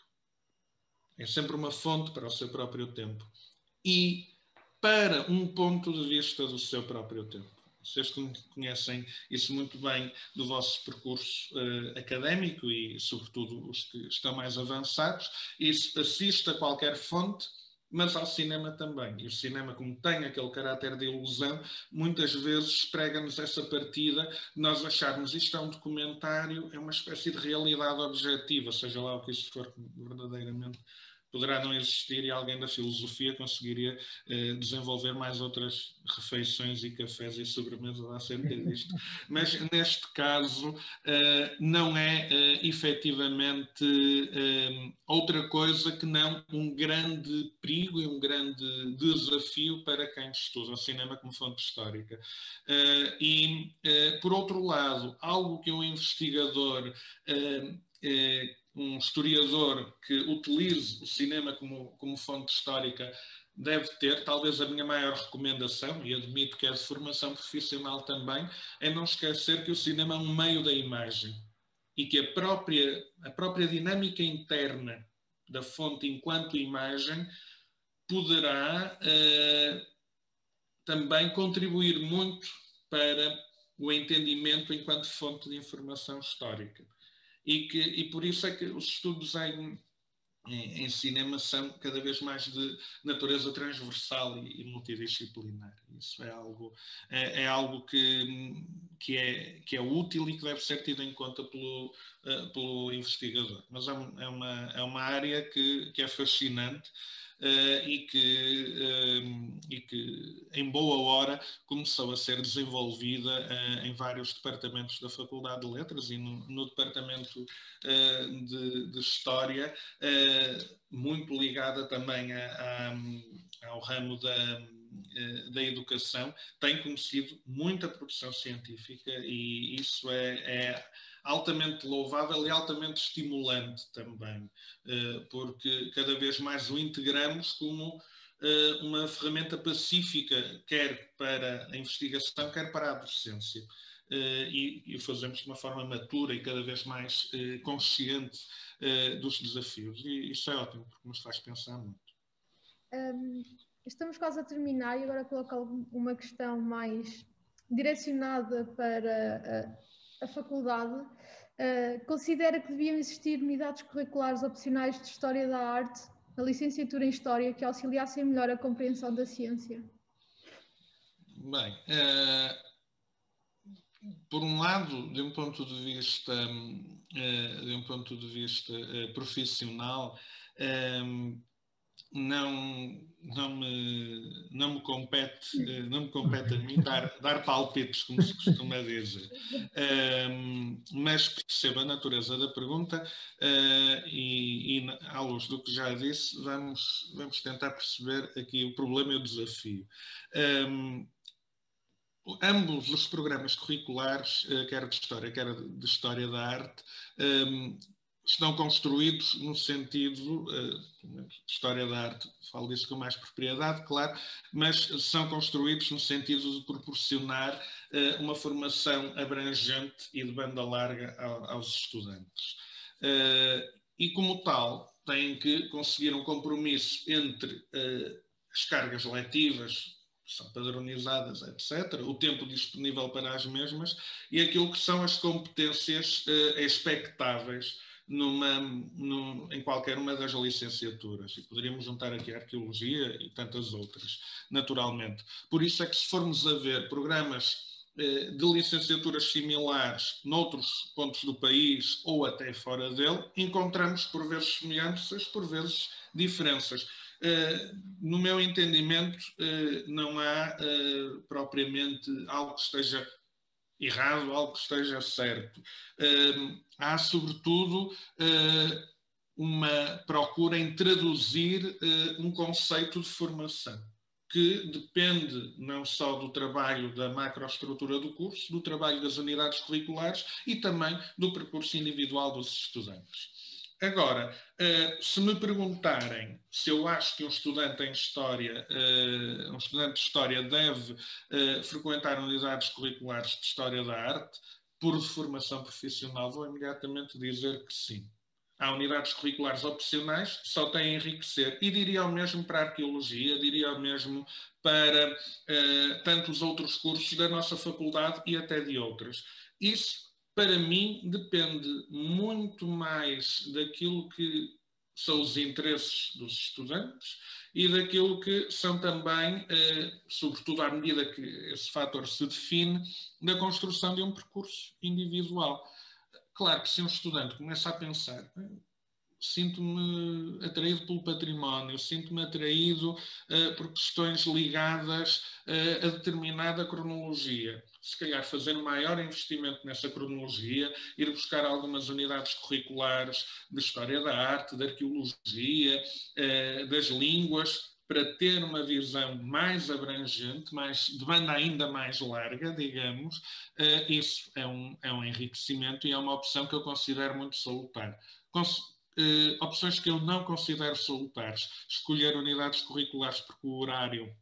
É sempre uma fonte para o seu próprio tempo. E para um ponto de vista do seu próprio tempo. Vocês conhecem isso muito bem do vosso percurso académico e, sobretudo, os que estão mais avançados. Isso assiste a qualquer fonte, mas ao cinema também. E o cinema, como tem aquele caráter de ilusão, muitas vezes prega-nos essa partida, nós acharmos isto é um documentário, é uma espécie de realidade objetiva, seja lá o que isso for verdadeiramente. Poderá não existir e alguém da filosofia conseguiria desenvolver mais outras refeições e cafés e sobremesas acerca disto. Mas, neste caso, não é efetivamente outra coisa que não um grande perigo e um grande desafio para quem estuda o cinema como fonte histórica. Por outro lado, algo que um investigador um historiador que utilize o cinema como fonte histórica deve ter, talvez a minha maior recomendação, e admito que é de formação profissional também, é não esquecer que o cinema é um meio da imagem e que a própria dinâmica interna da fonte enquanto imagem poderá também contribuir muito para o entendimento enquanto fonte de informação histórica. E por isso é que os estudos em cinema são cada vez mais de natureza transversal e multidisciplinar. Isso é algo que é útil e que deve ser tido em conta pelo investigador. Mas é uma área que é fascinante. E que em boa hora começou a ser desenvolvida em vários departamentos da Faculdade de Letras e no departamento de História, muito ligada também ao ramo da educação, tem conhecido muita produção científica e isso é altamente louvável e altamente estimulante também, porque cada vez mais o integramos como uma ferramenta pacífica, quer para a investigação, quer para a docência. E o fazemos de uma forma matura e cada vez mais consciente dos desafios. E isso é ótimo, porque nos faz pensar muito. Estamos quase a terminar e agora coloco uma questão mais direcionada para a faculdade. Considera que deviam existir unidades curriculares opcionais de História da Arte na licenciatura em História que auxiliassem melhor a compreensão da ciência? Bem, por um lado, de um ponto de vista profissional, não me compete a mim dar palpites, como se costuma dizer. Mas percebo a natureza da pergunta e à luz do que já disse, vamos tentar perceber aqui o problema e o desafio. Ambos os programas curriculares, quer de História, quer de História da Arte, estão construídos no sentido, História da Arte, falo disso com mais propriedade, claro, mas são construídos no sentido de proporcionar uma formação abrangente e de banda larga aos estudantes. E como tal, têm que conseguir um compromisso entre as cargas letivas, que são padronizadas, etc., o tempo disponível para as mesmas, e aquilo que são as competências expectáveis em qualquer uma das licenciaturas. E poderíamos juntar aqui a arqueologia e tantas outras, naturalmente. Por isso é que, se formos a ver programas de licenciaturas similares noutros pontos do país ou até fora dele, encontramos por vezes semelhanças, por vezes diferenças. No meu entendimento, não há propriamente algo que esteja errado, algo que esteja certo. Há, sobretudo, uma procura em traduzir um conceito de formação, que depende não só do trabalho da macroestrutura do curso, do trabalho das unidades curriculares e também do percurso individual dos estudantes. Agora, se me perguntarem se eu acho que um estudante de História deve frequentar unidades curriculares de História da Arte, por formação profissional, vou imediatamente dizer que sim. Há unidades curriculares opcionais que só têm a enriquecer. E diria o mesmo para a arqueologia, diria o mesmo para tantos outros cursos da nossa faculdade e até de outras. Isso, para mim, depende muito mais daquilo que são os interesses dos estudantes e daquilo que são também, sobretudo à medida que esse fator se define, da construção de um percurso individual. Claro que se um estudante começa a pensar, sinto-me atraído pelo património, sinto-me atraído por questões ligadas a determinada cronologia. Se calhar fazer um maior investimento nessa cronologia, ir buscar algumas unidades curriculares de História da Arte, de Arqueologia, das línguas, para ter uma visão mais abrangente, de banda ainda mais larga, digamos, isso é um enriquecimento e é uma opção que eu considero muito salutar. Opções que eu não considero salutares: escolher unidades curriculares porque o horário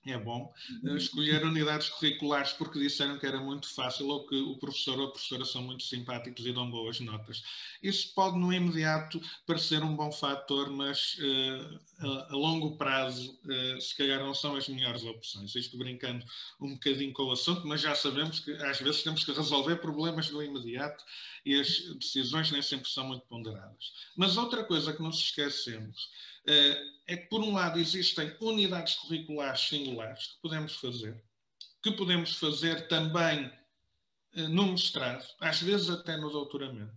é bom, escolher unidades curriculares porque disseram que era muito fácil ou que o professor ou a professora são muito simpáticos e dão boas notas. Isso pode no imediato parecer um bom fator, mas a longo prazo se calhar não são as melhores opções. Isto brincando um bocadinho com o assunto, mas já sabemos que às vezes temos que resolver problemas do imediato e as decisões nem sempre são muito ponderadas. Mas outra coisa que não se esquecemos é que, por um lado, existem unidades curriculares singulares que podemos fazer também no mestrado, às vezes até no doutoramento.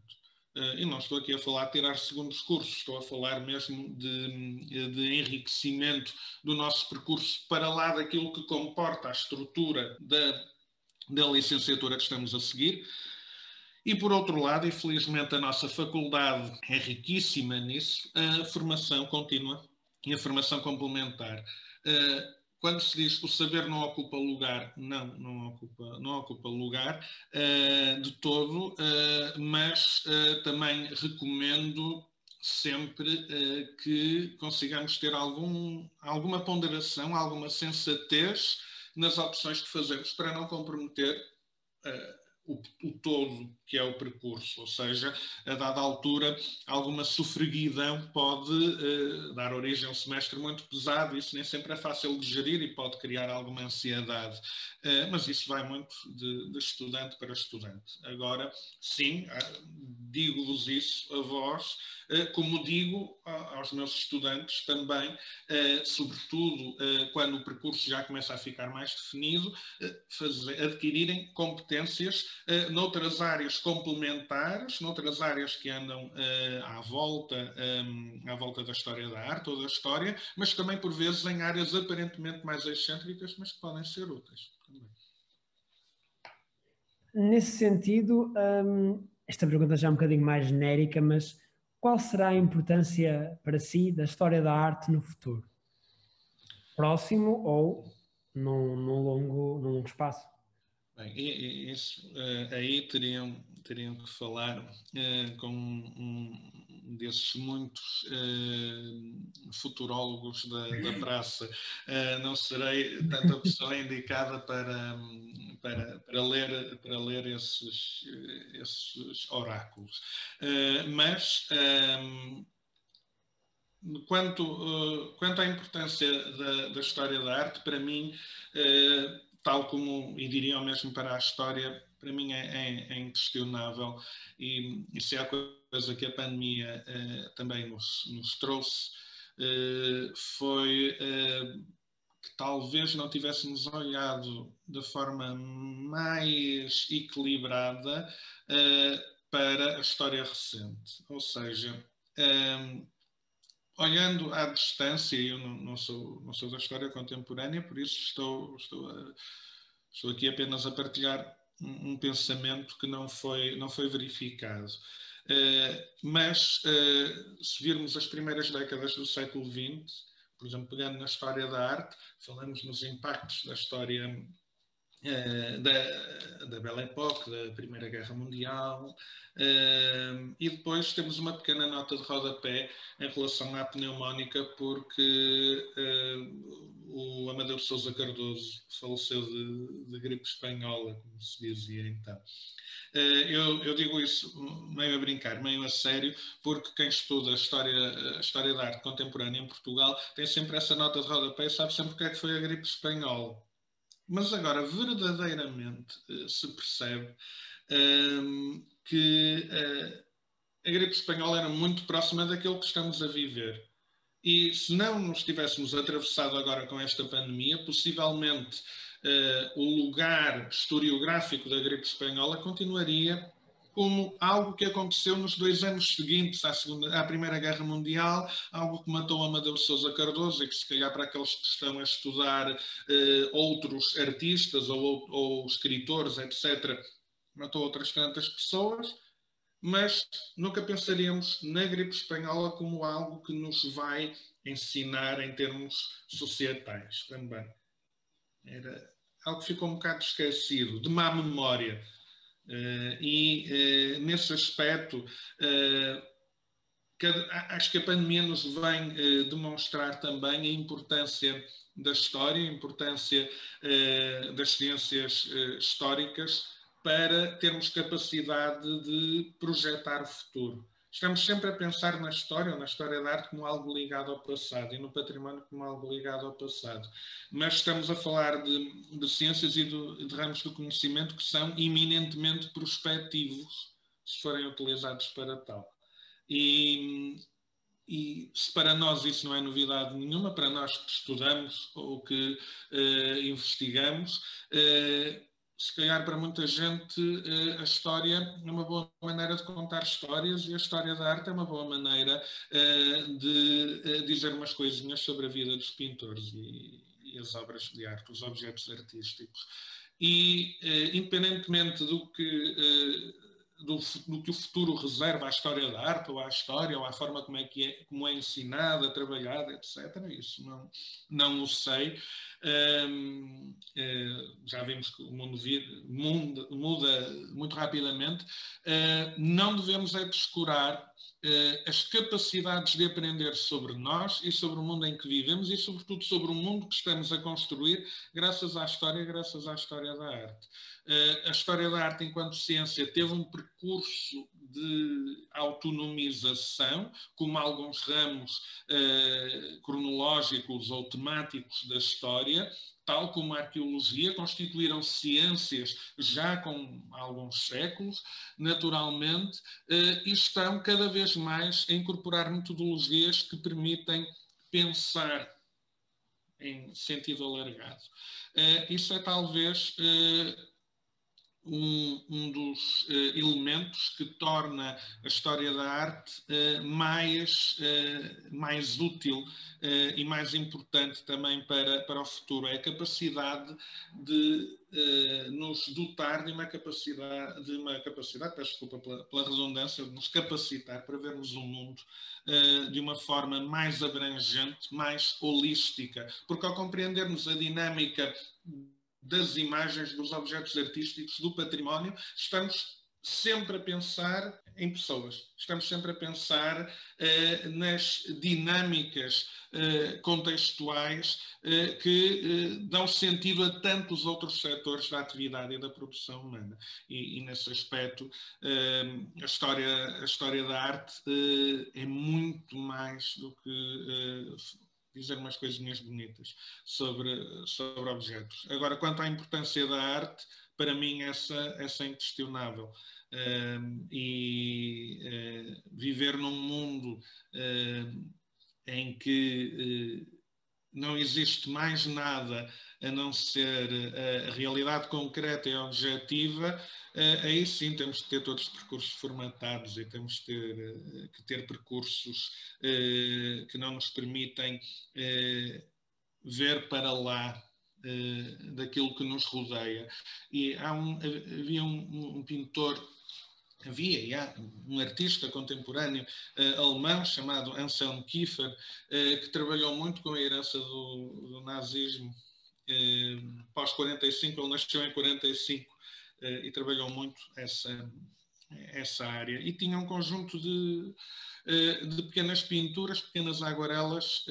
E não estou aqui a falar de tirar segundos cursos, estou a falar mesmo de enriquecimento do nosso percurso para lá daquilo que comporta a estrutura da licenciatura que estamos a seguir. E, por outro lado, infelizmente, a nossa faculdade é riquíssima nisso, a formação contínua e a formação complementar. Quando se diz que o saber não ocupa lugar, não ocupa lugar de todo, mas também recomendo sempre que consigamos ter alguma ponderação, alguma sensatez nas opções que fazemos para não comprometer o todo que é o percurso, ou seja, a dada altura alguma sofreguidão pode dar origem a um semestre muito pesado, isso nem sempre é fácil de gerir e pode criar alguma ansiedade, mas isso vai muito de estudante para estudante. Agora, sim, digo-vos isso a vós, como digo aos meus estudantes também, sobretudo quando o percurso já começa a ficar mais definido, adquirirem competências noutras áreas complementares, noutras áreas que andam à volta da história da arte ou da história, mas também por vezes em áreas aparentemente mais excêntricas, mas que podem ser úteis também. Nesse sentido, esta pergunta já é um bocadinho mais genérica, mas qual será a importância para si da história da arte no futuro? Próximo ou num longo espaço? Bem, isso, aí teriam que falar com um desses muitos futurólogos da praça. Não serei tanta pessoa indicada para ler esses oráculos. Mas quanto à importância da história da arte, para mim, tal como, e diriam mesmo para a história, para mim é inquestionável, e isso é a coisa que a pandemia também nos trouxe, foi que talvez não tivéssemos olhado da forma mais equilibrada para a história recente. Ou seja, olhando à distância, eu não sou da história contemporânea, por isso estou aqui apenas a partilhar um pensamento que não foi verificado. Mas se virmos as primeiras décadas do século XX, por exemplo, pegando na história da arte, falamos nos impactos da história da Belle Époque, da Primeira Guerra Mundial, e depois temos uma pequena nota de rodapé em relação à pneumónica, porque o Amadeu de Sousa Cardoso faleceu de gripe espanhola, como se dizia então. Eu digo isso meio a brincar, meio a sério, porque quem estuda a história da arte contemporânea em Portugal tem sempre essa nota de rodapé e sabe sempre o que é que foi a gripe espanhola. Mas agora, verdadeiramente, se percebe que a gripe espanhola era muito próxima daquilo que estamos a viver. E se não nos tivéssemos atravessado agora com esta pandemia, possivelmente o lugar historiográfico da gripe espanhola continuaria como algo que aconteceu nos 2 anos seguintes à Primeira Guerra Mundial, algo que matou Amadeu de Sousa Cardoso e que, se calhar, para aqueles que estão a estudar outros artistas ou escritores, etc., matou outras tantas pessoas, mas nunca pensaríamos na gripe espanhola como algo que nos vai ensinar em termos societais também. Era algo que ficou um bocado esquecido, de má memória. Nesse aspecto, acho que a pandemia nos vem demonstrar também a importância da história, a importância das ciências históricas para termos capacidade de projetar o futuro. Estamos sempre a pensar na história ou na história da arte como algo ligado ao passado e no património como algo ligado ao passado. Mas estamos a falar de ciências e de ramos do conhecimento que são eminentemente prospectivos, se forem utilizados para tal. E se para nós isso não é novidade nenhuma, para nós que estudamos ou que investigamos, se calhar para muita gente a história é uma boa maneira de contar histórias e a história da arte é uma boa maneira de dizer umas coisinhas sobre a vida dos pintores e as obras de arte, os objetos artísticos. E independentemente do que o futuro reserva à história da arte, ou à história, ou à forma como é ensinada, trabalhada, etc. Isso não o sei. Já vimos que o mundo muda muito rapidamente. Não devemos é descurar as capacidades de aprender sobre nós e sobre o mundo em que vivemos e, sobretudo, sobre o mundo que estamos a construir graças à história da arte. A história da arte, enquanto ciência, teve um percurso de autonomização, como alguns ramos cronológicos ou temáticos da história, tal como a arqueologia, constituíram ciências já com alguns séculos, naturalmente, e estão cada vez mais a incorporar metodologias que permitem pensar em sentido alargado. Isso é talvez um dos elementos que torna a história da arte mais útil e mais importante também para o futuro. É a capacidade de nos dotar de uma capacidade, peço desculpa pela redundância, de nos capacitar para vermos o mundo de uma forma mais abrangente, mais holística, porque ao compreendermos a dinâmica das imagens, dos objetos artísticos, do património, estamos sempre a pensar em pessoas, estamos sempre a pensar nas dinâmicas contextuais que dão sentido a tantos outros setores da atividade e da produção humana. E nesse aspecto, a história da arte é muito mais do que dizer umas coisinhas bonitas sobre objetos. Agora, quanto à importância da arte, para mim essa é inquestionável. Viver num mundo em que não existe mais nada a não ser a realidade concreta e objetiva, aí sim temos que ter todos os percursos formatados e temos que ter percursos que não nos permitem ver para lá daquilo que nos rodeia. E havia um pintor, havia um artista contemporâneo alemão chamado Anselm Kiefer, que trabalhou muito com a herança do nazismo pós-45, ele nasceu em 45 e trabalhou muito essa área. E tinha um conjunto de pequenas pinturas, pequenas aguarelas,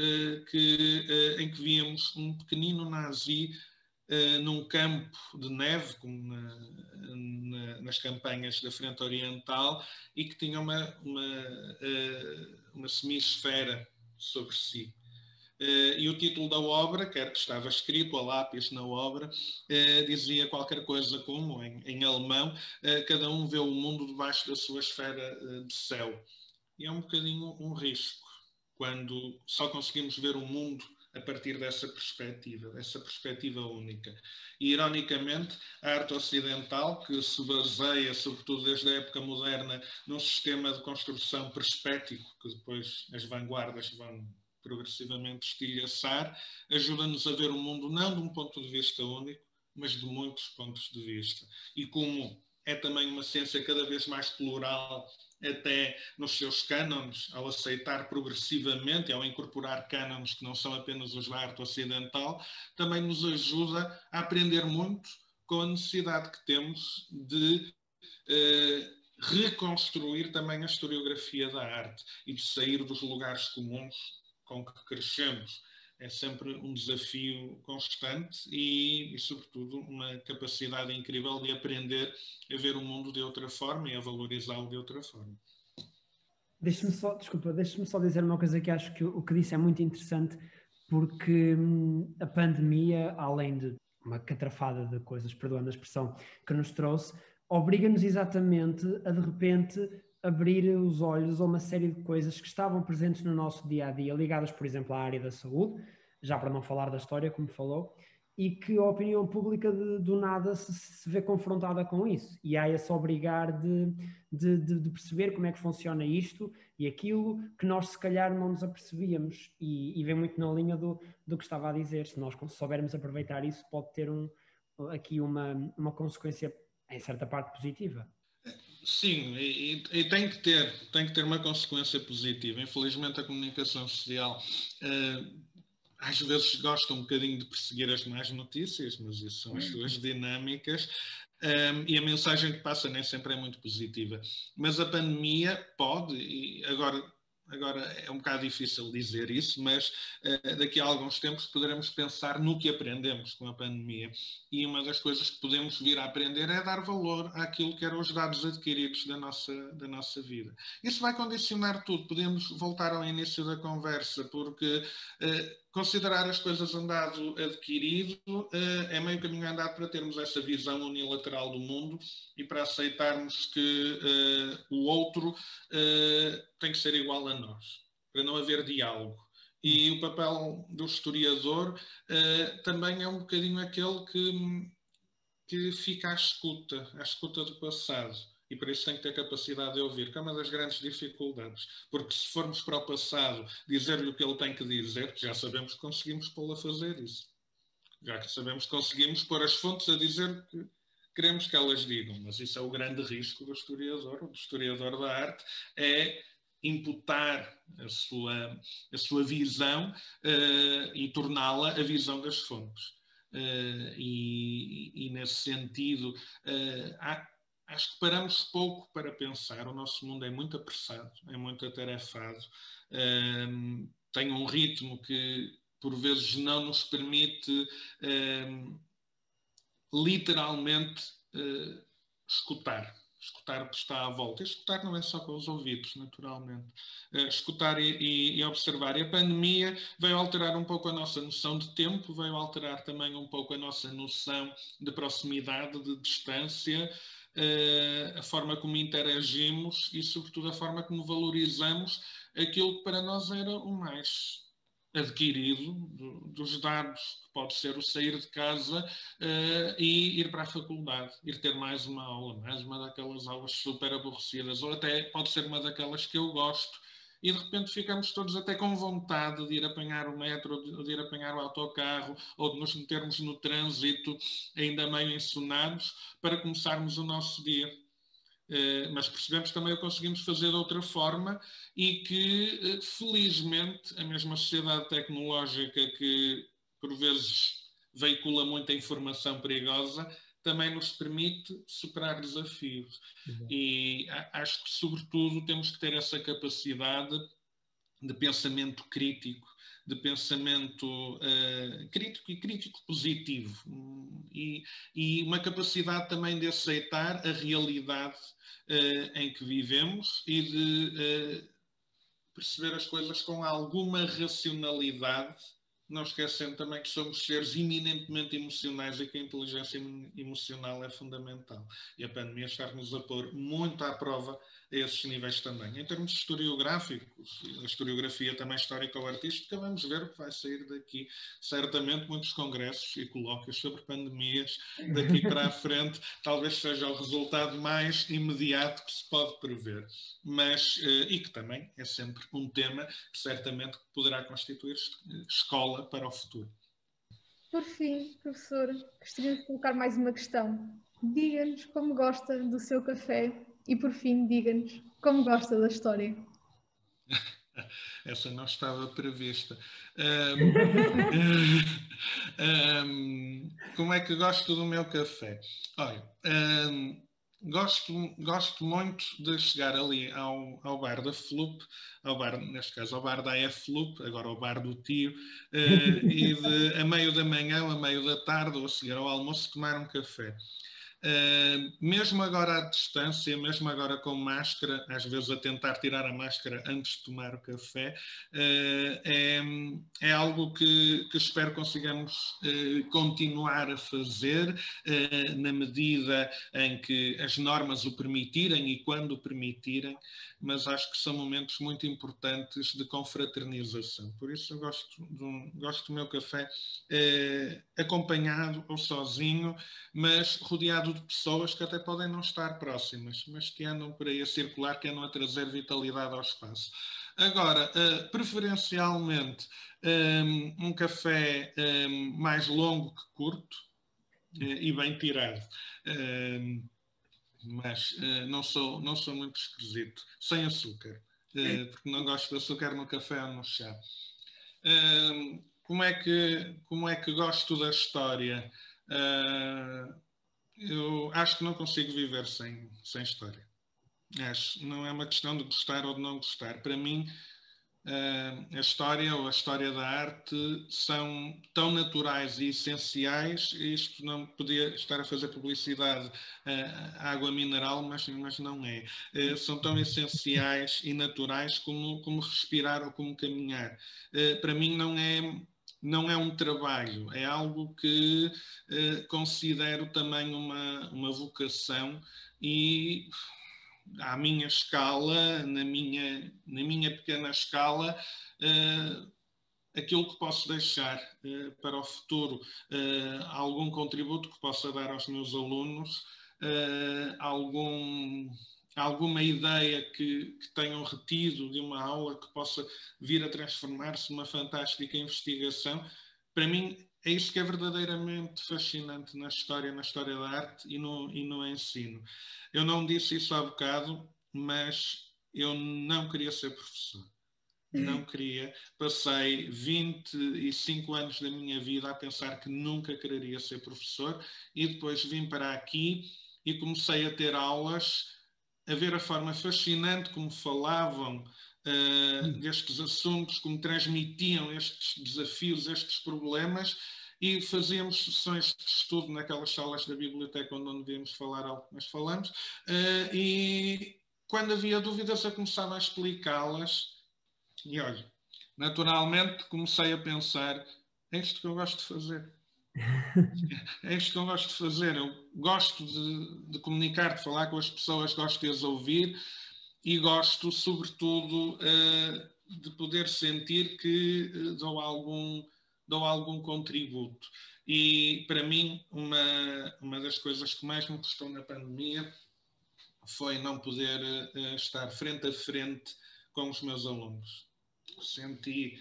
em que víamos um pequenino nazi num campo de neve, como nas campanhas da Frente Oriental, e que tinha uma semi-esfera sobre si. E o título da obra, que estava escrito a lápis na obra, dizia qualquer coisa como, em alemão, cada um vê o mundo debaixo da sua esfera de céu. E é um bocadinho um risco, quando só conseguimos ver o mundo a partir dessa perspectiva única. E, ironicamente, a arte ocidental, que se baseia, sobretudo desde a época moderna, num sistema de construção perspético, que depois as vanguardas vão progressivamente estilhaçar, ajuda-nos a ver o mundo não de um ponto de vista único, mas de muitos pontos de vista. E como é também uma ciência cada vez mais plural, até nos seus cânones, ao aceitar progressivamente, ao incorporar cânones que não são apenas os da arte ocidental, também nos ajuda a aprender muito com a necessidade que temos de reconstruir também a historiografia da arte e de sair dos lugares comuns com que crescemos. É sempre um desafio constante e, sobretudo, uma capacidade incrível de aprender a ver o mundo de outra forma e a valorizá-lo de outra forma. Deixa-me só dizer uma coisa que acho que o que disse é muito interessante, porque a pandemia, além de uma catrafada de coisas, perdoando a expressão, que nos trouxe, obriga-nos exatamente a, de repente, abrir os olhos a uma série de coisas que estavam presentes no nosso dia-a-dia, ligadas, por exemplo, à área da saúde, já para não falar da história, como falou, e que a opinião pública do nada se vê confrontada com isso. E há esse obrigar de perceber como é que funciona isto e aquilo que nós se calhar não nos apercebíamos. E vem muito na linha do que estava a dizer. Se nós soubermos aproveitar isso, pode ter aqui uma consequência, em certa parte, positiva. Sim, e tem que ter uma consequência positiva. Infelizmente a comunicação social às vezes gosta um bocadinho de perseguir as más notícias, mas isso são as suas dinâmicas. E a mensagem que passa nem sempre é muito positiva. Mas a pandemia pode, e agora é um bocado difícil dizer isso, mas daqui a alguns tempos poderemos pensar no que aprendemos com a pandemia. E uma das coisas que podemos vir a aprender é dar valor àquilo que eram os dados adquiridos da nossa vida. Isso vai condicionar tudo. Podemos voltar ao início da conversa, porque considerar as coisas andado adquirido é meio caminho andado para termos essa visão unilateral do mundo e para aceitarmos que o outro tem que ser igual a nós, para não haver diálogo. E o papel do historiador também é um bocadinho aquele que fica à escuta do passado. E por isso tem que ter capacidade de ouvir, que é uma das grandes dificuldades. Porque se formos para o passado dizer-lhe o que ele tem que dizer, já sabemos que conseguimos pô-lo a fazer isso. Já que sabemos que conseguimos pôr as fontes a dizer o que queremos que elas digam. Mas isso é o grande risco do historiador da arte, é imputar a sua visão e torná-la a visão das fontes. E nesse sentido, acho que paramos pouco para pensar. O nosso mundo é muito apressado, é muito atarefado, tem um ritmo que por vezes não nos permite literalmente escutar o que está à volta. Escutar não é só com os ouvidos, naturalmente. Escutar e observar. E a pandemia veio alterar um pouco a nossa noção de tempo, veio alterar também um pouco a nossa noção de proximidade, de distância, a forma como interagimos e, sobretudo, a forma como valorizamos aquilo que para nós era o mais adquirido dos dados, que pode ser o sair de casa e ir para a faculdade, ir ter mais uma aula, mais uma daquelas aulas super aborrecidas, ou até pode ser uma daquelas que eu gosto, e de repente ficamos todos até com vontade de ir apanhar o metro, de ir apanhar o autocarro, ou de nos metermos no trânsito ainda meio ensonados para começarmos o nosso dia. Mas percebemos também o que conseguimos fazer de outra forma e que, felizmente, a mesma sociedade tecnológica que, por vezes, veicula muita informação perigosa, também nos permite superar desafios. E acho que, sobretudo, temos que ter essa capacidade de pensamento crítico, de pensamento crítico e crítico positivo. E uma capacidade também de aceitar a realidade em que vivemos e de perceber as coisas com alguma racionalidade, não esquecendo também que somos seres eminentemente emocionais e que a inteligência emocional é fundamental. E a pandemia está-nos a pôr muito à prova a esses níveis também. Em termos historiográficos, a historiografia também histórica ou artística, vamos ver o que vai sair daqui. Certamente muitos congressos e colóquios sobre pandemias daqui para a frente, talvez seja o resultado mais imediato que se pode prever. Mas, e que também é sempre um tema que certamente poderá constituir escola para o futuro. Por fim, professor, gostaria de colocar mais uma questão. Diga-nos como gosta do seu café e, por fim, diga-nos como gosta da história. Essa não estava prevista. Como é que gosto do meu café? Olha, gosto muito de chegar ali ao bar da Flup, neste caso ao bar da F-Flup, agora ao bar do tio, e a meio da manhã, a meio da tarde, ou a seguir ao almoço, tomar um café. Mesmo agora à distância, mesmo agora com máscara, às vezes a tentar tirar a máscara antes de tomar o café, é algo que espero consigamos continuar a fazer na medida em que as normas o permitirem e quando o permitirem, mas acho que são momentos muito importantes de confraternização. Por isso eu gosto do meu café acompanhado ou sozinho, mas rodeado de pessoas que até podem não estar próximas, mas que andam por aí a circular, que andam a trazer vitalidade ao espaço. Agora, preferencialmente, um café mais longo que curto e bem tirado. mas não sou muito esquisito. Sem açúcar, porque não gosto de açúcar no café ou no chá. Como é que gosto da história? Eu acho que não consigo viver sem história. Não é uma questão de gostar ou de não gostar. Para mim, a história ou a história da arte são tão naturais e essenciais. Isto não podia estar a fazer publicidade à água mineral, mas não é. São tão essenciais e naturais como respirar ou como caminhar. Para mim não é um trabalho, é algo que considero também uma vocação e à minha escala, na minha pequena escala, aquilo que posso deixar para o futuro, algum contributo que possa dar aos meus alunos, alguma ideia que tenham retido de uma aula que possa vir a transformar-se numa fantástica investigação. Para mim, é isso que é verdadeiramente fascinante na história da arte e no ensino. Eu não disse isso há bocado, mas eu não queria ser professor. Não queria. Passei 25 anos da minha vida a pensar que nunca quereria ser professor e depois vim para aqui e comecei a ter aulas, a ver a forma fascinante como falavam destes assuntos, como transmitiam estes desafios, estes problemas, e fazíamos sessões de estudo naquelas salas da biblioteca onde não devíamos falar algo que nós falamos, e quando havia dúvidas eu começava a explicá-las e olha, naturalmente comecei a pensar, é isto que eu gosto de fazer. É isto que eu gosto de fazer. Eu gosto de comunicar, de falar com as pessoas, gosto de as ouvir e gosto, sobretudo, de poder sentir que dou algum contributo. E, para mim, uma das coisas que mais me custou na pandemia foi não poder estar frente a frente com os meus alunos. Senti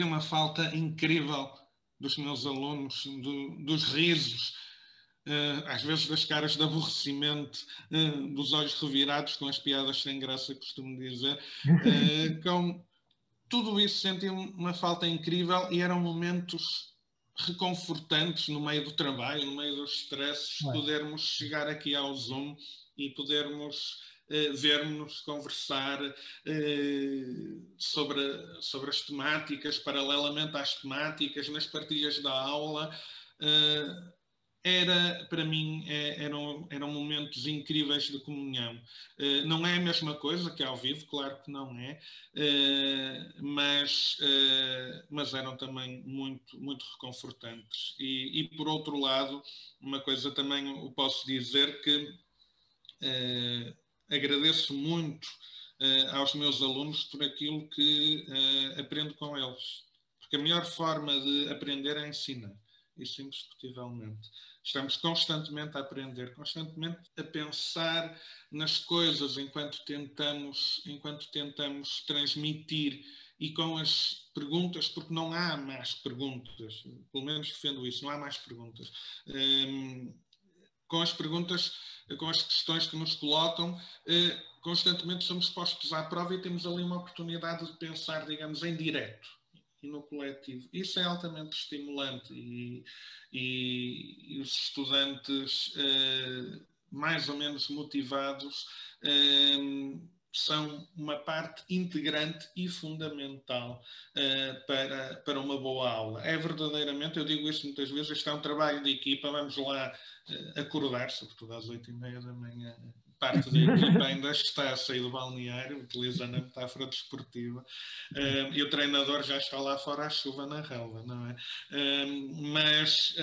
uma falta incrível dos meus alunos, dos risos, às vezes das caras de aborrecimento, dos olhos revirados com as piadas sem graça, costumo dizer. Com tudo isso senti uma falta incrível e eram momentos reconfortantes no meio do trabalho, no meio dos stresses, podermos chegar aqui ao Zoom e podermos vermos, conversar sobre as temáticas, paralelamente às temáticas, nas partilhas da aula. Para mim, eram momentos incríveis de comunhão. Não é a mesma coisa que ao vivo, claro que não é, mas eram também muito, muito reconfortantes. E, por outro lado, uma coisa também eu posso dizer que agradeço muito aos meus alunos por aquilo que aprendo com eles. Porque a melhor forma de aprender é ensinar, isso indiscutivelmente. Estamos constantemente a aprender, constantemente a pensar nas coisas enquanto tentamos transmitir e com as perguntas, porque não há mais perguntas, pelo menos defendo isso, não há mais perguntas. Com as perguntas, com as questões que nos colocam, constantemente somos postos à prova e temos ali uma oportunidade de pensar, digamos, em direto e no coletivo. Isso é altamente estimulante e os estudantes mais ou menos motivados são uma parte integrante e fundamental para uma boa aula. É verdadeiramente, eu digo isso muitas vezes, este é um trabalho de equipa, vamos lá acordar, sobretudo às 8h30 da manhã, parte da equipa ainda está a sair do balneário, utilizando a metáfora desportiva, e o treinador já está lá fora à chuva na relva, não é? Mas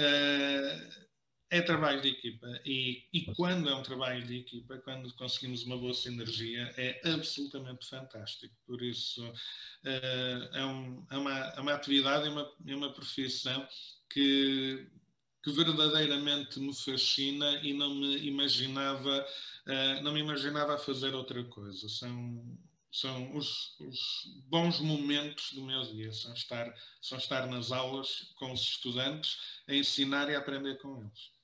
é trabalho de equipa e quando é um trabalho de equipa, quando conseguimos uma boa sinergia, é absolutamente fantástico. Por isso é uma atividade e uma profissão que verdadeiramente me fascina e não me imaginava a fazer outra coisa. São os bons momentos do meu dia, são estar nas aulas com os estudantes, a ensinar e a aprender com eles.